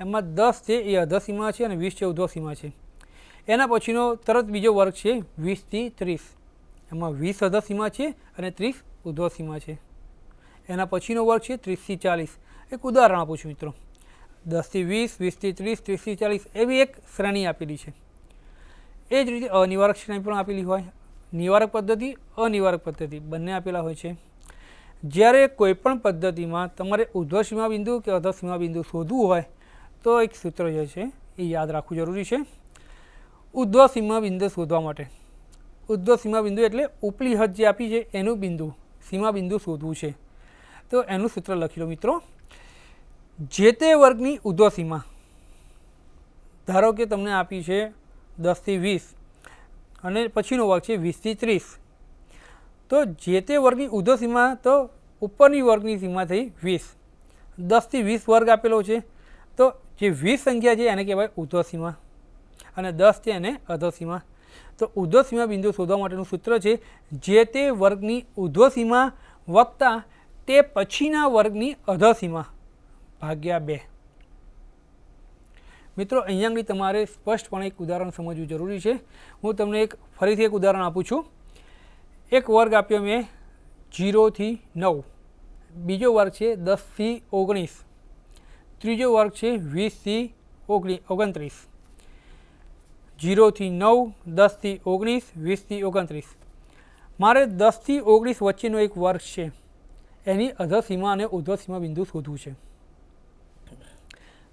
એમાં 10 છે એ અધસીમા છે અને 20 છે ઉર્ધ્વસીમા છે. એના પછીનો તરત બીજો વર્ગ છે 20 થી 30, એમાં 20 અધસીમા છે અને 30 ઉર્ધ્વસીમા છે. એના પછીનો વર્ગ છે 30 થી 40. એક ઉદાહરણ આપું છું મિત્રો. 10 થી 20, 20 થી 30, 30 થી 40 એવી એક શ્રેણી આપેલી છે. એ જ રીતે અનિવારક શ્રેણી પણ આપેલી હોય. નિવારક પદ્ધતિ, અનિવારક પદ્ધતિ બંને આપેલા હોય છે. જ્યારે કોઈપણ પદ્ધતિમાં તમારે ઉર્ધ્વસીમા બિંદુ કે અધસીમા બિંદુ શોધવું હોય તો એક સૂત્ર જે છે એ યાદ રાખવું જરૂરી છે. ઉર્ધ્વસીમા બિંદુ શોધવા માટે, ઉર્ધ્વસીમા બિંદુ એટલે ઉપલી હદ જે આપી છે એનું બિંદુ, સીમા બિંદુ શોધવું છે. તો એનું સૂત્ર લખી લો મિત્રો. જે તે વર્ગની ઉર્ધ્વસીમા, ધારો કે તમને આપી છે 10 થી 20 અને પછીનો વર્ગ છે 20 થી 30. તો જે તે વર્ગની ઉર્ધ્વસીમા તો ઉપરની વર્ગની સીમા થઈ 20. 10 થી 20 વર્ગ આપેલો છે તો જે 20 સંખ્યા છે એને કહેવાય ઉર્ધ્વસીમા અને 10 છે એને અધસીમા. તો ઉર્ધ્વસીમા બિંદુ શોધવા માટેનું સૂત્ર છે જે તે વર્ગની ઉર્ધ્વસીમા વત્તા તે પછીના વર્ગની અધસીમા ભાગ્યા 2. મિત્રો અહીંયા આગળ તમારે સ્પષ્ટપણે એક ઉદાહરણ સમજવું જરૂરી છે. હું તમને ફરીથી એક ઉદાહરણ આપું છું. એક વર્ગ આપ્યો મેં 0 થી 9, બીજો વર્ગ છે 10 થી 19, ત્રીજો વર્ગ છે 20 થી 29. 0 થી 9, 10 થી 19, 20 થી 29. મારે 10 થી 19 વચ્ચેનો એક વર્ગ છે, એની અધસીમા અને ઉર્ધ્વસીમા બિંદુ શોધવું છે.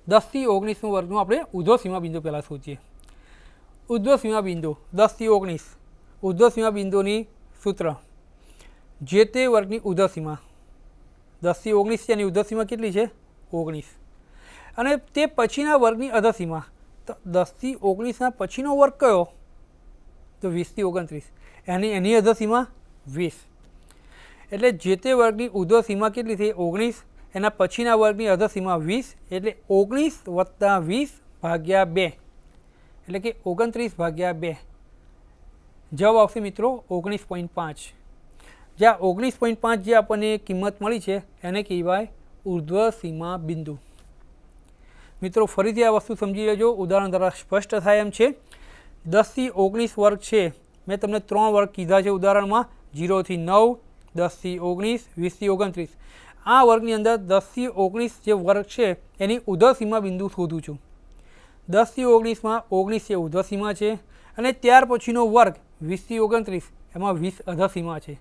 10 થી 19નો વર્ગનું આપણે ઉર્ધ્વસીમા બિંદુ પહેલાં શોધીએ. ઉર્ધ્વસીમા બિંદુ 10 થી 19, ઉર્ધ્વસીમા બિંદુની સૂત્ર જે તે વર્ગની ઉર્ધ્વસીમા 10 થી 19 છે, એની ઉર્ધ્વસીમા કેટલી છે 19, અને તે પછીના વર્ગની અધસીમા. તો 10 થી 19ના પછીનો વર્ગ કયો તો 20 થી 29, એની અધસીમા 20. એટલે જે તે વર્ગની ઉર્ધ્વસીમા કેટલી થઈ 19, એના પછીના વર્ગની અધસીમા 20, એટલે 19 વત્તા 20 ભાગ્યા 2 એટલે કે 29 ભાગ્યા 2. જવાબ આવશે મિત્રો 19.5. જ્યાં 19.5 જે આપણને કિંમત મળી છે એને કહેવાય ઉર્ધ્વસીમા બિંદુ. મિત્રો ફરીથી આ વસ્તુ સમજી લેજો, ઉદાહરણ દ્વારા સ્પષ્ટ થાય એમ છે. 10 થી 19 વર્ગ છે, મેં તમને 3 વર્ગ કીધા છે ઉદાહરણમાં, 0 થી 9, 10 થી 19, 20 થી 29. આ વર્ગની અંદર 10 થી 19 જે વર્ગ છે એની ઉર્ધ્વસીમા બિંદુ શોધું છું. 10 થી 19માં 19 એ ઉર્ધ્વસીમા છે અને ત્યાર પછીનો વર્ગ 20 થી 29 એમાં 20 અધસીમા છે.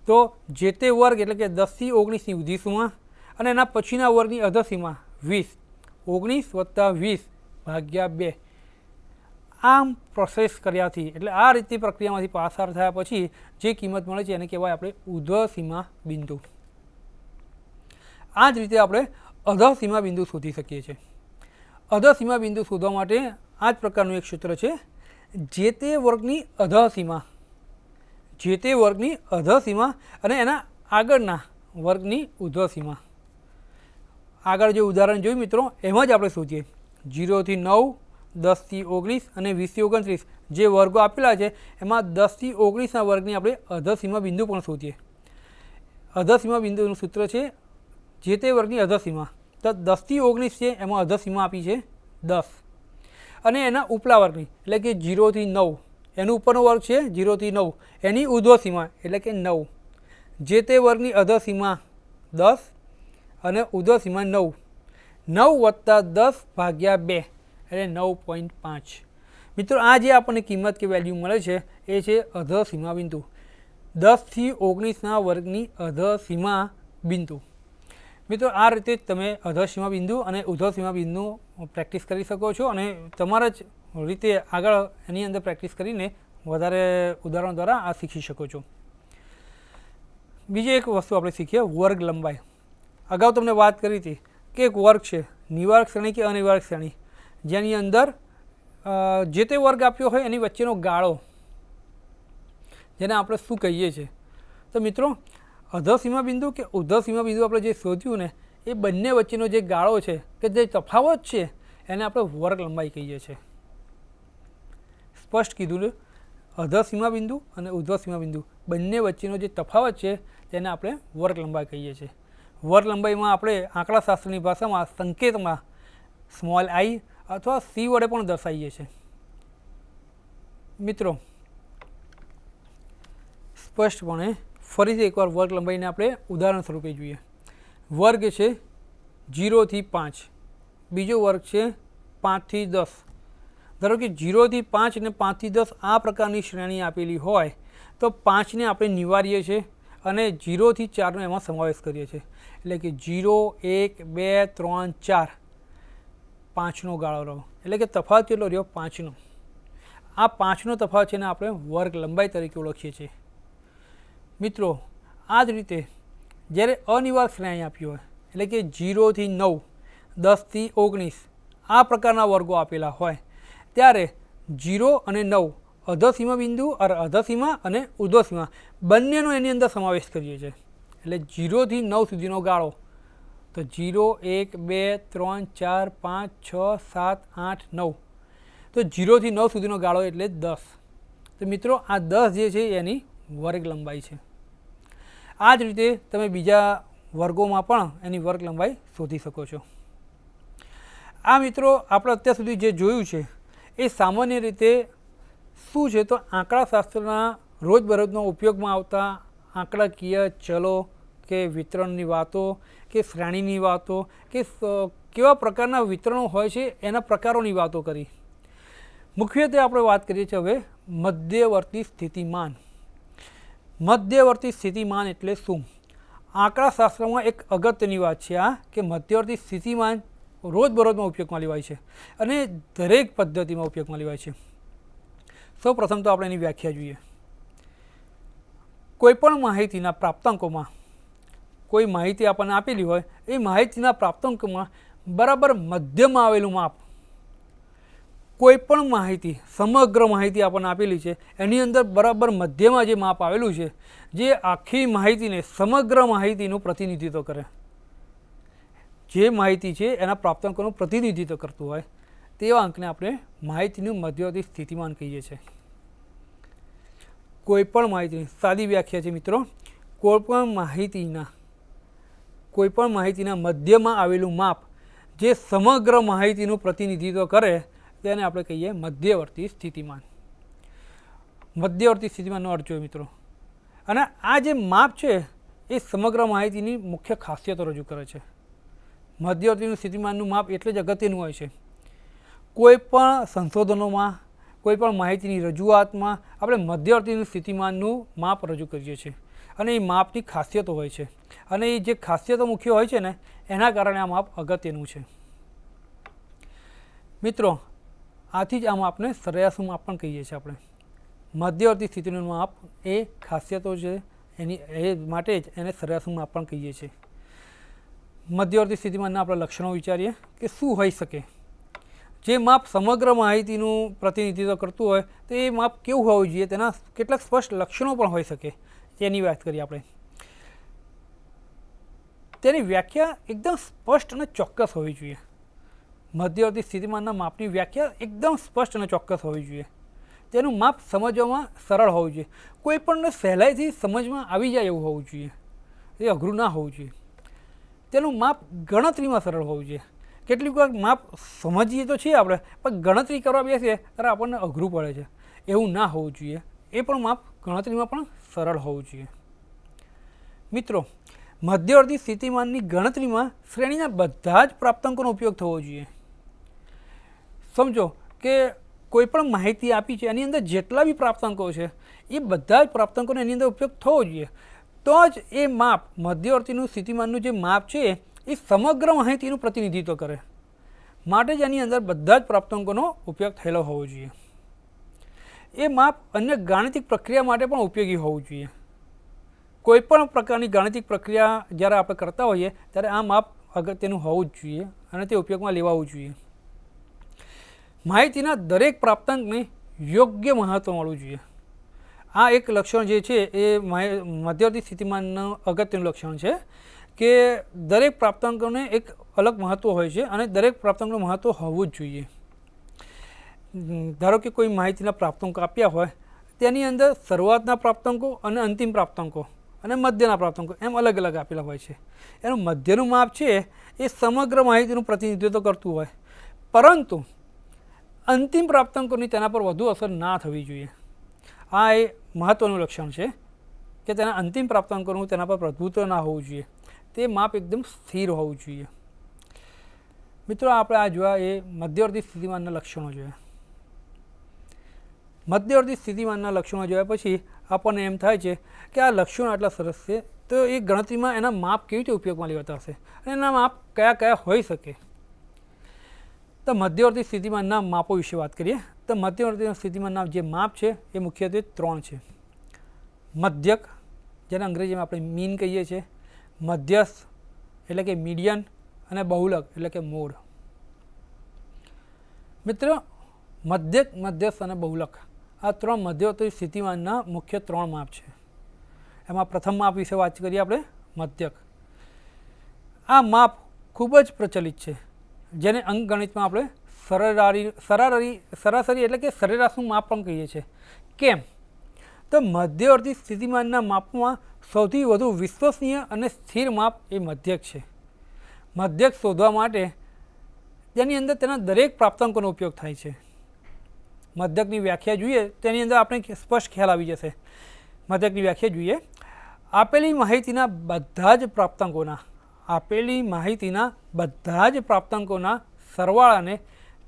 તો જે તે વર્ગ એટલે કે 10 થી 19ની ઉર્ધ્વસીમા અને એના પછીના વર્ગની અધસીમા 20, 19 વત્તા 20 ભાગ્યા 2. આમ પ્રોસેસ કર્યાથી એટલે આ રીતે પ્રક્રિયામાંથી પસાર થયા પછી જે કિંમત મળે છે એને કહેવાય આપણે ઉર્ધ્વસીમા બિંદુ. આ જ રીતે આપણે અધસીમા બિંદુ શોધી શકીએ છીએ. અધસીમા બિંદુ શોધવા માટે આ જ પ્રકારનું એક સૂત્ર છે. જે તે વર્ગની અધસીમા, જે તે વર્ગની અધસીમા અને એના આગળના વર્ગની ઉર્ધ્વસીમા. આગળ જે ઉદાહરણ જોયું મિત્રો એમાં જ આપણે શોધીએ. 0 થી 9, 10 થી 19 અને 20 થી 29 જે વર્ગો આપેલા છે એમાં 10 થી 19ના વર્ગની આપણે અધસીમા બિંદુ પણ શોધીએ. અધસીમા બિંદુનું સૂત્ર છે જે તે વર્ગની અધસીમા. તો 10 થી 19 છે એમાં અધસીમા આપી છે 10 અને એના ઉપલા વર્ગની એટલે કે 0 થી 9 એનું ઉપરનો વર્ગ છે 0 થી 9, એની ઉર્ધ્વ સીમા એટલે કે 9, જે તે વર્ગની અધર સીમા 10 અને ઉર્ધ્વ સીમા 9, 9 + 10 ભાગ્યા 2 એટલે 9.5. મિત્રો આ જે આપણને કિંમત કે વેલ્યુ મળે છે એ છે અધર સીમા બિંદુ, 10 થી 19ના વર્ગની અધર સીમા બિંદુ. મિત્રો આ રીતે જ તમે અધર સીમા બિંદુ અને ઉર્ધ્વ સીમા બિંદુ પ્રેક્ટિસ કરી શકો છો અને તમારા જ રીતે આગળ એની અંદર પ્રેક્ટિસ કરીને વધારે ઉદાહરણ દ્વારા આ શીખી શકો છો. બીજી એક વસ્તુ આપણે શીખીએ, વર્ગ લંબાઈ. અગાઉ તમને વાત કરી હતી કે એક વર્ગ છે નિવારક શ્રેણી કે અનિવારક શ્રેણી, જેની અંદર જે તે વર્ગ આપ્યો હોય એની વચ્ચેનો ગાળો, જેને આપણે શું કહીએ છીએ. તો મિત્રો અધર સીમા બિંદુ કે ઉર્ધ્વ સીમા બિંદુ આપણે જે શોધ્યું ને એ બંને વચ્ચેનો જે ગાળો છે કે જે તફાવત છે એને આપણે વર્ગ લંબાઈ કહીએ છીએ. સ્પષ્ટ કીધું ને, અધર સીમા બિંદુ અને ઉર્ધ્વ સીમા બિંદુ બંને વચ્ચેનો જે તફાવત છે તેને આપણે વર્ગ લંબાઈ કહીએ છીએ. વર્ગ લંબાઈમાં આપણે આંકડાશાસ્ત્રની ભાષામાં સંકેતમાં સ્મોલ આઈ અથવા સી વડે પણ દર્શાવીએ છીએ. મિત્રો સ્પષ્ટપણે ફરીથી એકવાર વર્ગ લંબાઈને આપણે ઉદાહરણ સ્વરૂપે જોઈએ. વર્ગ છે 0 થી 5, બીજો વર્ગ છે 5 થી 10. ધારો કે 0 થી 5 અને 5 થી 10 આ પ્રકારની શ્રેણી આપેલી હોય તો 5ને આપણે નિવારીએ છીએ અને 0 થી 4નો એમાં સમાવેશ કરીએ છીએ. એટલે કે 0, 1, 2, 3, 4, 5નો ગાળો રહ્યો. એટલે કે તફાવત કેટલો રહ્યો? 5નો. આ 5નો તફાવત છે ને આપણે વર્ગ લંબાઈ તરીકે ઓળખીએ છીએ. મિત્રો આ જ રીતે જ્યારે અનિવાર્ય શ્રેણી આપી હોય એટલે કે 0 થી 9, 10 થી 19 આ પ્રકારના વર્ગો આપેલા હોય ત્યારે 0 અને 9 અધર સીમા બિંદુ અધર સીમા અને ઉર્ધ્વ સીમા બંનેનો એની અંદર સમાવેશ કરીએ છીએ. એટલે 0 થી 9 સુધીનો ગાળો તો 0, 1, 2, 3, 4, 5, 6, 7, 8, 9. તો 0 થી 9 સુધીનો ગાળો એટલે 10. તો મિત્રો આ 10 જે છે એની વર્ગ લંબાઈ છે. આ જ રીતે તમે બીજા વર્ગોમાં પણ એની વર્ગ લંબાઈ શોધી શકો છો. આ મિત્રો આપણે અત્યાર સુધી જે જોયું છે એ સામાન્ય રીતે શું છે તો આંકડાશાસ્ત્રના રોજબરોજનો ઉપયોગમાં આવતા આંકડાકીય ચલો કે વિતરણની વાતો કે શ્રેણીની વાતો કે કેવા પ્રકારના વિતરણો હોય છે એના પ્રકારોની વાતો કરી. મુખ્યત્વે આપણે વાત કરીએ છીએ હવે મધ્યવર્તી સ્થિતિમાન. મધ્યવર્તી સ્થિતિમાન એટલે શું? આંકડાશાસ્ત્રમાં એક અગત્યની વાત છે આ કે મધ્યવર્તી સ્થિતિમાન રોજબરોજમાં ઉપયોગમાં લેવાય છે અને દરેક પદ્ધતિમાં ઉપયોગમાં લેવાય છે. સૌ પ્રથમ તો આપણે એની વ્યાખ્યા જોઈએ. કોઈપણ માહિતીના પ્રાપ્તાંકોમાં કોઈ માહિતી આપણને આપેલી હોય એ માહિતીના પ્રાપ્તાંકોમાં બરાબર મધ્યમાં આવેલું માપ, કોઈ પણ માહિતી સમગ્ર માહિતી આપણને આપેલી છે એની અંદર બરાબર મધ્યમાં જે માપ આવેલું છે જે આખી માહિતીને સમગ્ર માહિતીનું પ્રતિનિધિત્વ કરે, જે માહિતી છે એના પ્રાપ્તાંકોનું પ્રતિનિધિત્વ કરતું હોય તેવા અંકને આપણે માહિતીનું મધ્યવર્તી સ્થિતિમાન કહીએ છીએ. કોઈપણ માહિતીની સાદી વ્યાખ્યા છે મિત્રો, કોઈપણ માહિતીના મધ્યમાં આવેલું માપ જે સમગ્ર માહિતીનું પ્રતિનિધિત્વ કરે તેને આપણે કહીએ મધ્યવર્તી સ્થિતિમાન. મધ્યવર્તી સ્થિતિમાનનો અર્થ જોઈએ મિત્રો. અને આ જે માપ છે એ સમગ્ર માહિતીની મુખ્ય ખાસિયતો રજૂ કરે છે. મધ્યવર્તી સ્થિતિમાનનું માપ એટલે જ અગત્યનું હોય છે. કોઈ પણ સંશોધનોમાં કોઈ પણ માહિતીની રજૂઆતમાં આપણે મધ્યવર્તી સ્થિતિમાનનું માપ રજૂ કરીએ છીએ અને એ માપની ખાસિયતો હોય છે અને એ જે ખાસિયતો મુખ્ય હોય છે ને એના કારણે આ માપ અગત્યનું છે. મિત્રો આથી જ આ માપને સરેરાશનું માપ પણ કહીએ છીએ આપણે. મધ્યવર્તી સ્થિતિનું માપ એ ખાસિયતો છે એની એ માટે જ એને સરેરાશનું માપ પણ કહીએ છીએ. મધ્યવર્તી સ્થિતિમાનના આપણે લક્ષણો વિચારીએ કે શું હોઈ શકે. જે માપ સમગ્ર માહિતીનું પ્રતિનિધિત્વ કરતું હોય તો એ માપ કેવું હોવું જોઈએ, તેના કેટલાક સ્પષ્ટ લક્ષણો પણ હોઈ શકે તેની વાત કરીએ આપણે. તેની વ્યાખ્યા એકદમ સ્પષ્ટ અને ચોક્કસ હોવી જોઈએ. મધ્યવર્તી સ્થિતિમાનના માપની વ્યાખ્યા એકદમ સ્પષ્ટ અને ચોક્કસ હોવી જોઈએ. તેનું માપ સમજવામાં સરળ હોવું જોઈએ, કોઈ પણ સહેલાઈથી સમજમાં આવી જાય એવું હોવું જોઈએ, એ અઘરું ના હોવું જોઈએ. તેનું માપ ગણતરીમાં સરળ હોવું જોઈએ. કેટલીક વાર માપ સમજીએ તો છીએ આપણે પણ ગણતરી કરવા બેસીએ ત્યારે આપણને અઘરું પડે છે. એવું ના હોવું જોઈએ. એ પણ માપ ગણતરીમાં પણ સરળ હોવું જોઈએ. મિત્રો, મધ્યવર્તી સ્થિતિમાનની ગણતરીમાં શ્રેણીના બધા જ પ્રાપ્તાંકોનો ઉપયોગ થવો જોઈએ. સમજો કે કોઈ પણ માહિતી આપી છે એની અંદર જેટલા બી પ્રાપ્તાંકો છે એ બધા જ પ્રાપ્તાંકોનો એની અંદર ઉપયોગ થવો જોઈએ. તો જ એ માપ, મધ્યવર્તીનું સ્થિતિમાનનું જે માપ છે એ સમગ્ર માહિતીનું પ્રતિનિધિત્વ કરે. માટે જ એની અંદર બધા જ પ્રાપ્તાંકોનો ઉપયોગ થયેલો હોવો જોઈએ. એ માપ અન્ય ગાણિતિક પ્રક્રિયા માટે પણ ઉપયોગી હોવું જોઈએ. કોઈ પણ પ્રકારની ગાણિતિક પ્રક્રિયા જ્યારે આપણે કરતા હોઈએ ત્યારે આ માપ અગત્યનું હોવું જ જોઈએ અને તે ઉપયોગમાં લેવાવું જોઈએ. માહિતીના દરેક પ્રાપ્તાંકને યોગ્ય મહત્ત્વ મળવું જોઈએ. આ એક લક્ષણ જે છે એ મધ્યવર્તી સ્થિતિમાનનું અગત્યનું લક્ષણ છે કે દરેક પ્રાપ્તાંકોને એક અલગ મહત્ત્વ હોય છે અને દરેક પ્રાપ્તાંકનું મહત્ત્વ હોવું જ જોઈએ. ધારો કે કોઈ માહિતીના પ્રાપ્તાંકો આપ્યા હોય તેની અંદર શરૂઆતના પ્રાપ્તાંકો અને અંતિમ પ્રાપ્તાંકો અને મધ્યના પ્રાપ્તાંકો એમ અલગ અલગ આપેલા હોય છે. એનું મધ્યનું માપ છે એ સમગ્ર માહિતીનું પ્રતિનિધિત્વ કરતું હોય, પરંતુ અંતિમ પ્રાપ્તાંકોની તેના પર વધુ અસર ના થવી જોઈએ. આ એ મહત્ત્વનું લક્ષણ છે કે તેના અંતિમ પ્રાપ્તાંકોનું તેના પર પ્રભુત્વ ના હોવું જોઈએ. તે માપ એકદમ સ્થિર હોવું જોઈએ. મિત્રો, આપણે આ જોયા એ મધ્યવર્તી સ્થિતિમાનના લક્ષણો જોયા. મધ્યવર્તી સ્થિતિમાનના લક્ષણો જોયા પછી આપણને એમ થાય છે કે આ લક્ષણો આટલા સરસ છે તો એ ગણતરીમાં એના માપ કેવી રીતે ઉપયોગમાં લેવાતા હશે અને એના માપ કયા કયા હોઈ શકે. તો મધ્યવર્તી સ્થિતિમાનના માપો વિશે વાત કરીએ. તો મધ્યવર્તી સ્થિતિમાનના જે માપ છે એ મુખ્યત્વે 3 છે. મધ્યક, જેને અંગ્રેજીમાં આપણે મીન કહીએ છીએ, મધ્યસ્થ એટલે કે મીડિયન, અને બહુલક એટલે કે મોડ. મિત્રો, મધ્યક, મધ્યસ્થ અને બહુલક આ 3 મધ્યવર્તી સ્થિતિમાનના મુખ્ય 3 માપ છે. એમાં પ્રથમ માપ વિશે વાત કરીએ આપણે, મધ્યક. આ માપ ખૂબ જ પ્રચલિત છે, જેને અંકગણિતમાં આપણે સરાસરી એટલે કે સરેરાશનું માપ પણ કહીએ છીએ. કેમ? તો મધ્યવર્તી સ્થિતિમાનના માપમાં સૌથી વધુ વિશ્વસનીય અને સ્થિર માપ એ મધ્યક છે. મધ્યક શોધવા માટે તેની અંદર તેના દરેક પ્રાપ્તાંકોનો ઉપયોગ થાય છે. મધ્યકની વ્યાખ્યા જોઈએ તેની અંદર આપણે સ્પષ્ટ ખ્યાલ આવી જશે. મધ્યકની વ્યાખ્યા જોઈએ, આપેલી માહિતીના બધા જ પ્રાપ્તાંકોના સરવાળાને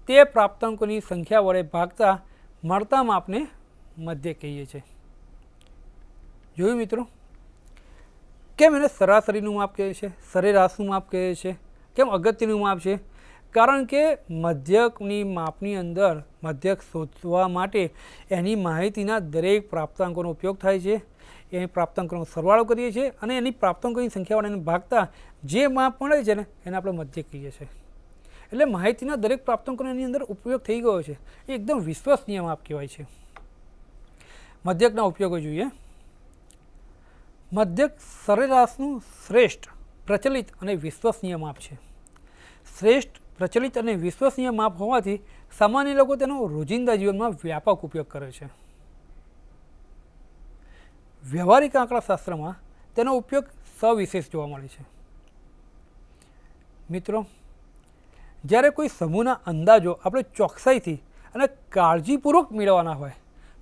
તે પ્રાપ્તાંકોની સંખ્યા વડે ભાગતા મળતા માપને મધ્યક કહીએ છીએ. જોયું મિત્રો? કેમ એને સરાસરીનું માપ કહે છે, સરેરાશનું માપ કહે છે, કેમ અગત્યનું માપ છે? કારણ કે મધ્યકની માપની અંદર મધ્યક શોધવા માટે એની માહિતીના દરેક પ્રાપ્તાંકોનો ઉપયોગ થાય છે. એ પ્રાપ્તાંકોનો સરવાળો કરીએ છીએ અને એની પ્રાપ્તાંકોની સંખ્યા વડે ભાગતા જે માપ મળે છે ને એને આપણે મધ્યક કહીએ છીએ. એટલે માહિતીના દરેક પ્રાપ્તાંકોનો એની અંદર ઉપયોગ થઈ ગયો છે. એ એકદમ વિશ્વસનીય માપ કહેવાય છે. મધ્યકના ઉપયોગો જોઈએ. મધ્યક સરેરાશનું શ્રેષ્ઠ, પ્રચલિત અને વિશ્વસનીય માપ છે. શ્રેષ્ઠ, પ્રચલિત અને વિશ્વસનીય માપ હોવાથી સામાન્ય લોકો તેનો રોજિંદા જીવનમાં વ્યાપક ઉપયોગ કરે છે. વ્યવહારિક આંકડાશાસ્ત્રમાં તેનો ઉપયોગ સવિશેષ જોવા મળે છે. મિત્રો, જ્યારે કોઈ સમૂહના અંદાજો આપણે ચોકસાઈથી અને કાળજીપૂર્વક મેળવવાના હોય,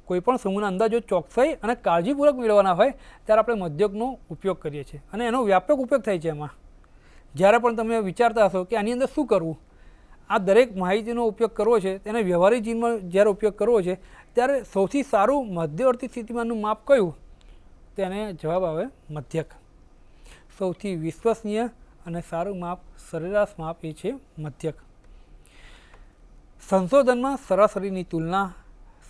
કોઈ પણ સમૂહના અંદાજો ચોકસાઈ અને કાળજીપૂર્વક મેળવવાના હોય ત્યારે આપણે મધ્યકનો ઉપયોગ કરીએ છીએ અને એનો વ્યાપક ઉપયોગ થાય છે. એમાં જ્યારે પણ તમે વિચારતા હશો કે આની અંદર શું કરવું, આ દરેક માહિતીનો ઉપયોગ કરવો છે, તેને વ્યવહારિક જીવનમાં જ્યારે ઉપયોગ કરવો છે ત્યારે સૌથી સારું મધ્યવર્તી સ્થિતિમાનનું માપ કયું? તેને જવાબ આવે મધ્યક. સૌથી વિશ્વસનીય અને સારું માપ, સરેરાશ માપ એ છે મધ્યક. સંશોધનમાં સરાસરીની તુલના,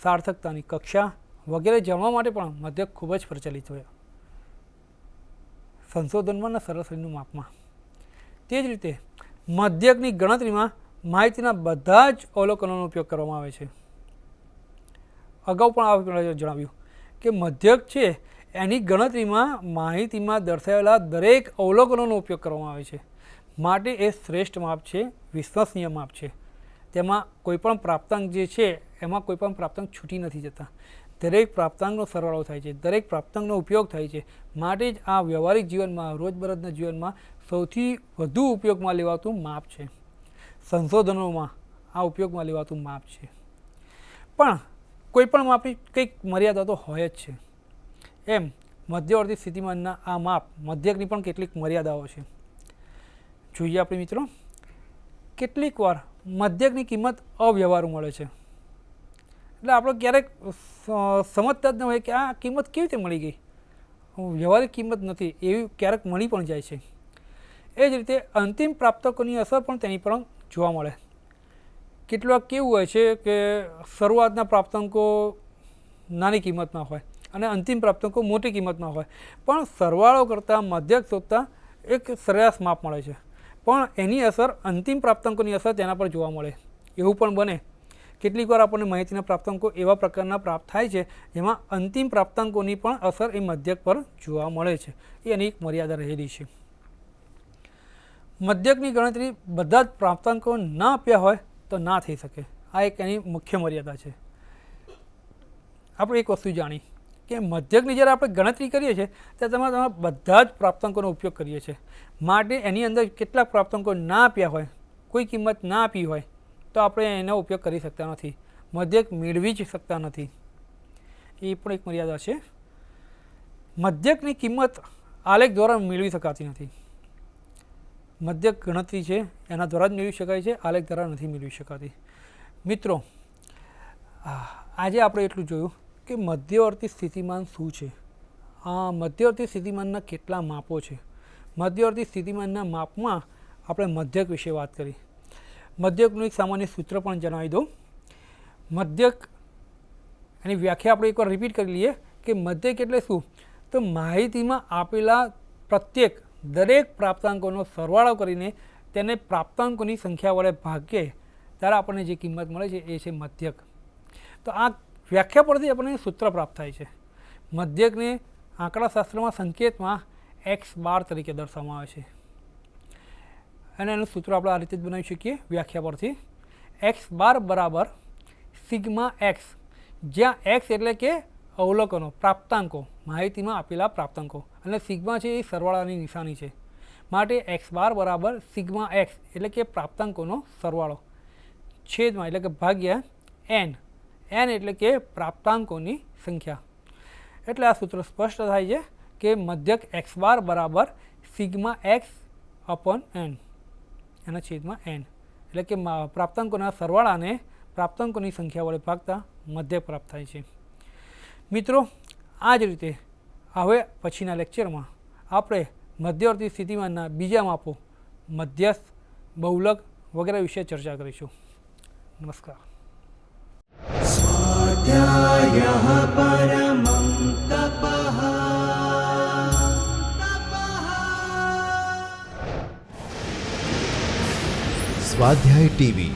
સાર્થકતાની કક્ષા વગેરે જાણવા માટે પણ મધ્યક ખૂબ જ પ્રચલિત હોય સંશોધનમાં અને સરાસરીનું માપમાં. તે જ રીતે મધ્યકની ગણતરીમાં માહિતીના બધા જ અવલોકનોનો ઉપયોગ કરવામાં આવે છે. અગાઉ પણ આપણે જણાવ્યું કે મધ્યક છે એની ગણતરીમાં માહિતીમાં દર્શાવેલા દરેક અવલોકનોનો ઉપયોગ કરવામાં આવે છે. માટે એ શ્રેષ્ઠ માપ છે, વિશ્વસનીય માપ છે. તેમાં કોઈપણ પ્રાપ્તાંક જે છે એમાં કોઈપણ પ્રાપ્તાંક છૂટી નથી જતા. દરેક પ્રાપ્તાંકનો સરવાળો થાય છે, દરેક પ્રાપ્તાંકનો ઉપયોગ થાય છે. માટે જ આ વ્યવહારિક જીવનમાં, રોજબરોજના જીવનમાં સૌથી વધુ ઉપયોગમાં લેવાતું માપ છે. સંશોધનોમાં આ ઉપયોગમાં લેવાતું માપ છે. પણ કોઈ પણ માપની કંઈક મર્યાદા તો હોય જ છે. એમ મધ્યવર્તી સ્થિતિમાનના આ માપ મધ્યકની પણ કેટલીક મર્યાદાઓ છે. જોઈએ આપણે મિત્રો, કેટલીક વાર મધ્યકની કિંમત અવ્યવહારુ મળે છે. એટલે આપણે ક્યારેક સમજતા જ ન હોય કે આ કિંમત કેવી રીતે મળી ગઈ, વ્યવહારિક કિંમત નથી એવી ક્યારેક મળી પણ જાય છે. એ જ રીતે અંતિમ પ્રાપ્તકોની અસર પણ તેની પર જોવા મળે. કેટલાક કેવું હોય છે કે શરૂઆતના પ્રાપ્તાંકો નાની કિંમતના હોય અને અંતિમ પ્રાપ્તાંકો મોટી કિંમતના હોય, પણ સરવાળો કરતાં મધ્યક શોધતા એક સરેરાશ માપ મળે છે, પણ એની અસર અંતિમ પ્રાપ્તાંકોની અસર તેના પર જોવા મળે. એવું પણ બને કેટલીક વાર આપણને માહિતીના પ્રાપ્તાંકો એવા પ્રકારના પ્રાપ્ત થાય છે જેમાં અંતિમ પ્રાપ્તાંકોની પણ અસર એ મધ્યક પર જોવા મળે છે. એની એક મર્યાદા રહેલી છે. મધ્યકની ગણતરી બધા જ પ્રાપ્તાંકો ના આપ્યા હોય તો ના થઈ શકે. આ એક એની મુખ્ય મર્યાદા છે. આપણે એક વસ્તુ જાણી કે મધ્યકની જ્યારે આપણે ગણતરી કરીએ છીએ ત્યારે તમે બધા જ પ્રાપ્તાંકોનો ઉપયોગ કરીએ છીએ. માટે એની અંદર કેટલાક પ્રાપ્તાંકો ના આપ્યા હોય, કોઈ કિંમત ના આપી હોય તો આપણે એનો ઉપયોગ કરી શકતા નથી, મધ્યક મેળવી જ શકતા નથી. એ પણ એક મર્યાદા છે. મધ્યકની કિંમત આલેખ દ્વારા મેળવી શકાતી નથી. મધ્યક ગણતરી છે એના દ્વારા જ મેળવી શકાય છે, આલેખ દ્વારા નથી મેળવી શકાતી. મિત્રો, આજે આપણે એટલું જોયું કે મધ્યવર્તી સ્થિતિમાન શું છે, મધ્યવર્તી સ્થિતિમાનના કેટલા માપો છે. મધ્યવર્તી સ્થિતિમાનના માપમાં આપણે મધ્યક વિશે વાત કરી. મધ્યકનું એક સામાન્ય સૂત્ર પણ જણાવી દઉં. મધ્યક એની વ્યાખ્યા આપણે એકવાર રિપીટ કરી લઈએ કે મધ્યક એટલે શું, તો માહિતીમાં આપેલા દરેક પ્રાપ્તાંકોનો સરવાળો કરીને તેને પ્રાપ્તાંકોની સંખ્યા વડે ભાગીએ ત્યારે આપણને જે કિંમત મળે છે એ છે મધ્યક. તો આ વ્યાખ્યા પરથી આપણને સૂત્ર પ્રાપ્ત થાય છે. મધ્યકને આંકડાશાસ્ત્રમાં સંકેતમાં x12 તરીકે દર્શાવવામાં આવે છે અને એનું સૂત્ર આપણે આ રીતે જ બનાવી શકીએ વ્યાખ્યા પરથી. x12 બરાબર સિગ્મા x, જ્યાં x એટલે કે અવલોકનો, પ્રાપ્તાંકો, માહિતીમાં આપેલા પ્રાપ્તાંકો, અને સિગ્મા છે એ સરવાળાની નિશાની છે. માટે x12 બરાબર સિગ્મા x એટલે કે પ્રાપ્તાંકોનો સરવાળો છેદમાં એટલે કે ભાગ્યા n, n એટલે કે પ્રાપ્તાંકોની સંખ્યા. એટલે આ સૂત્ર સ્પષ્ટ થાય છે કે મધ્યક x12 બરાબર સિગ્મા x અપોન n, એના છેદમાં n, એટલે કે પ્રાપ્તાંકોના સરવાળાને પ્રાપ્તાંકોની સંખ્યા વડે ભાગતા મધ્યક પ્રાપ્ત થાય છે. મિત્રો, આ જ રીતે હવે પછીના લેક્ચરમાં આપણે મધ્યવર્તી સ્થિતિમાનના બીજા માપો મધ્યસ્થ, બહુલક વગેરે વિશે ચર્ચા કરીશું. નમસ્કાર. स्वाध्यायः परमं तपः। સ્વાધ્યાય ટીવી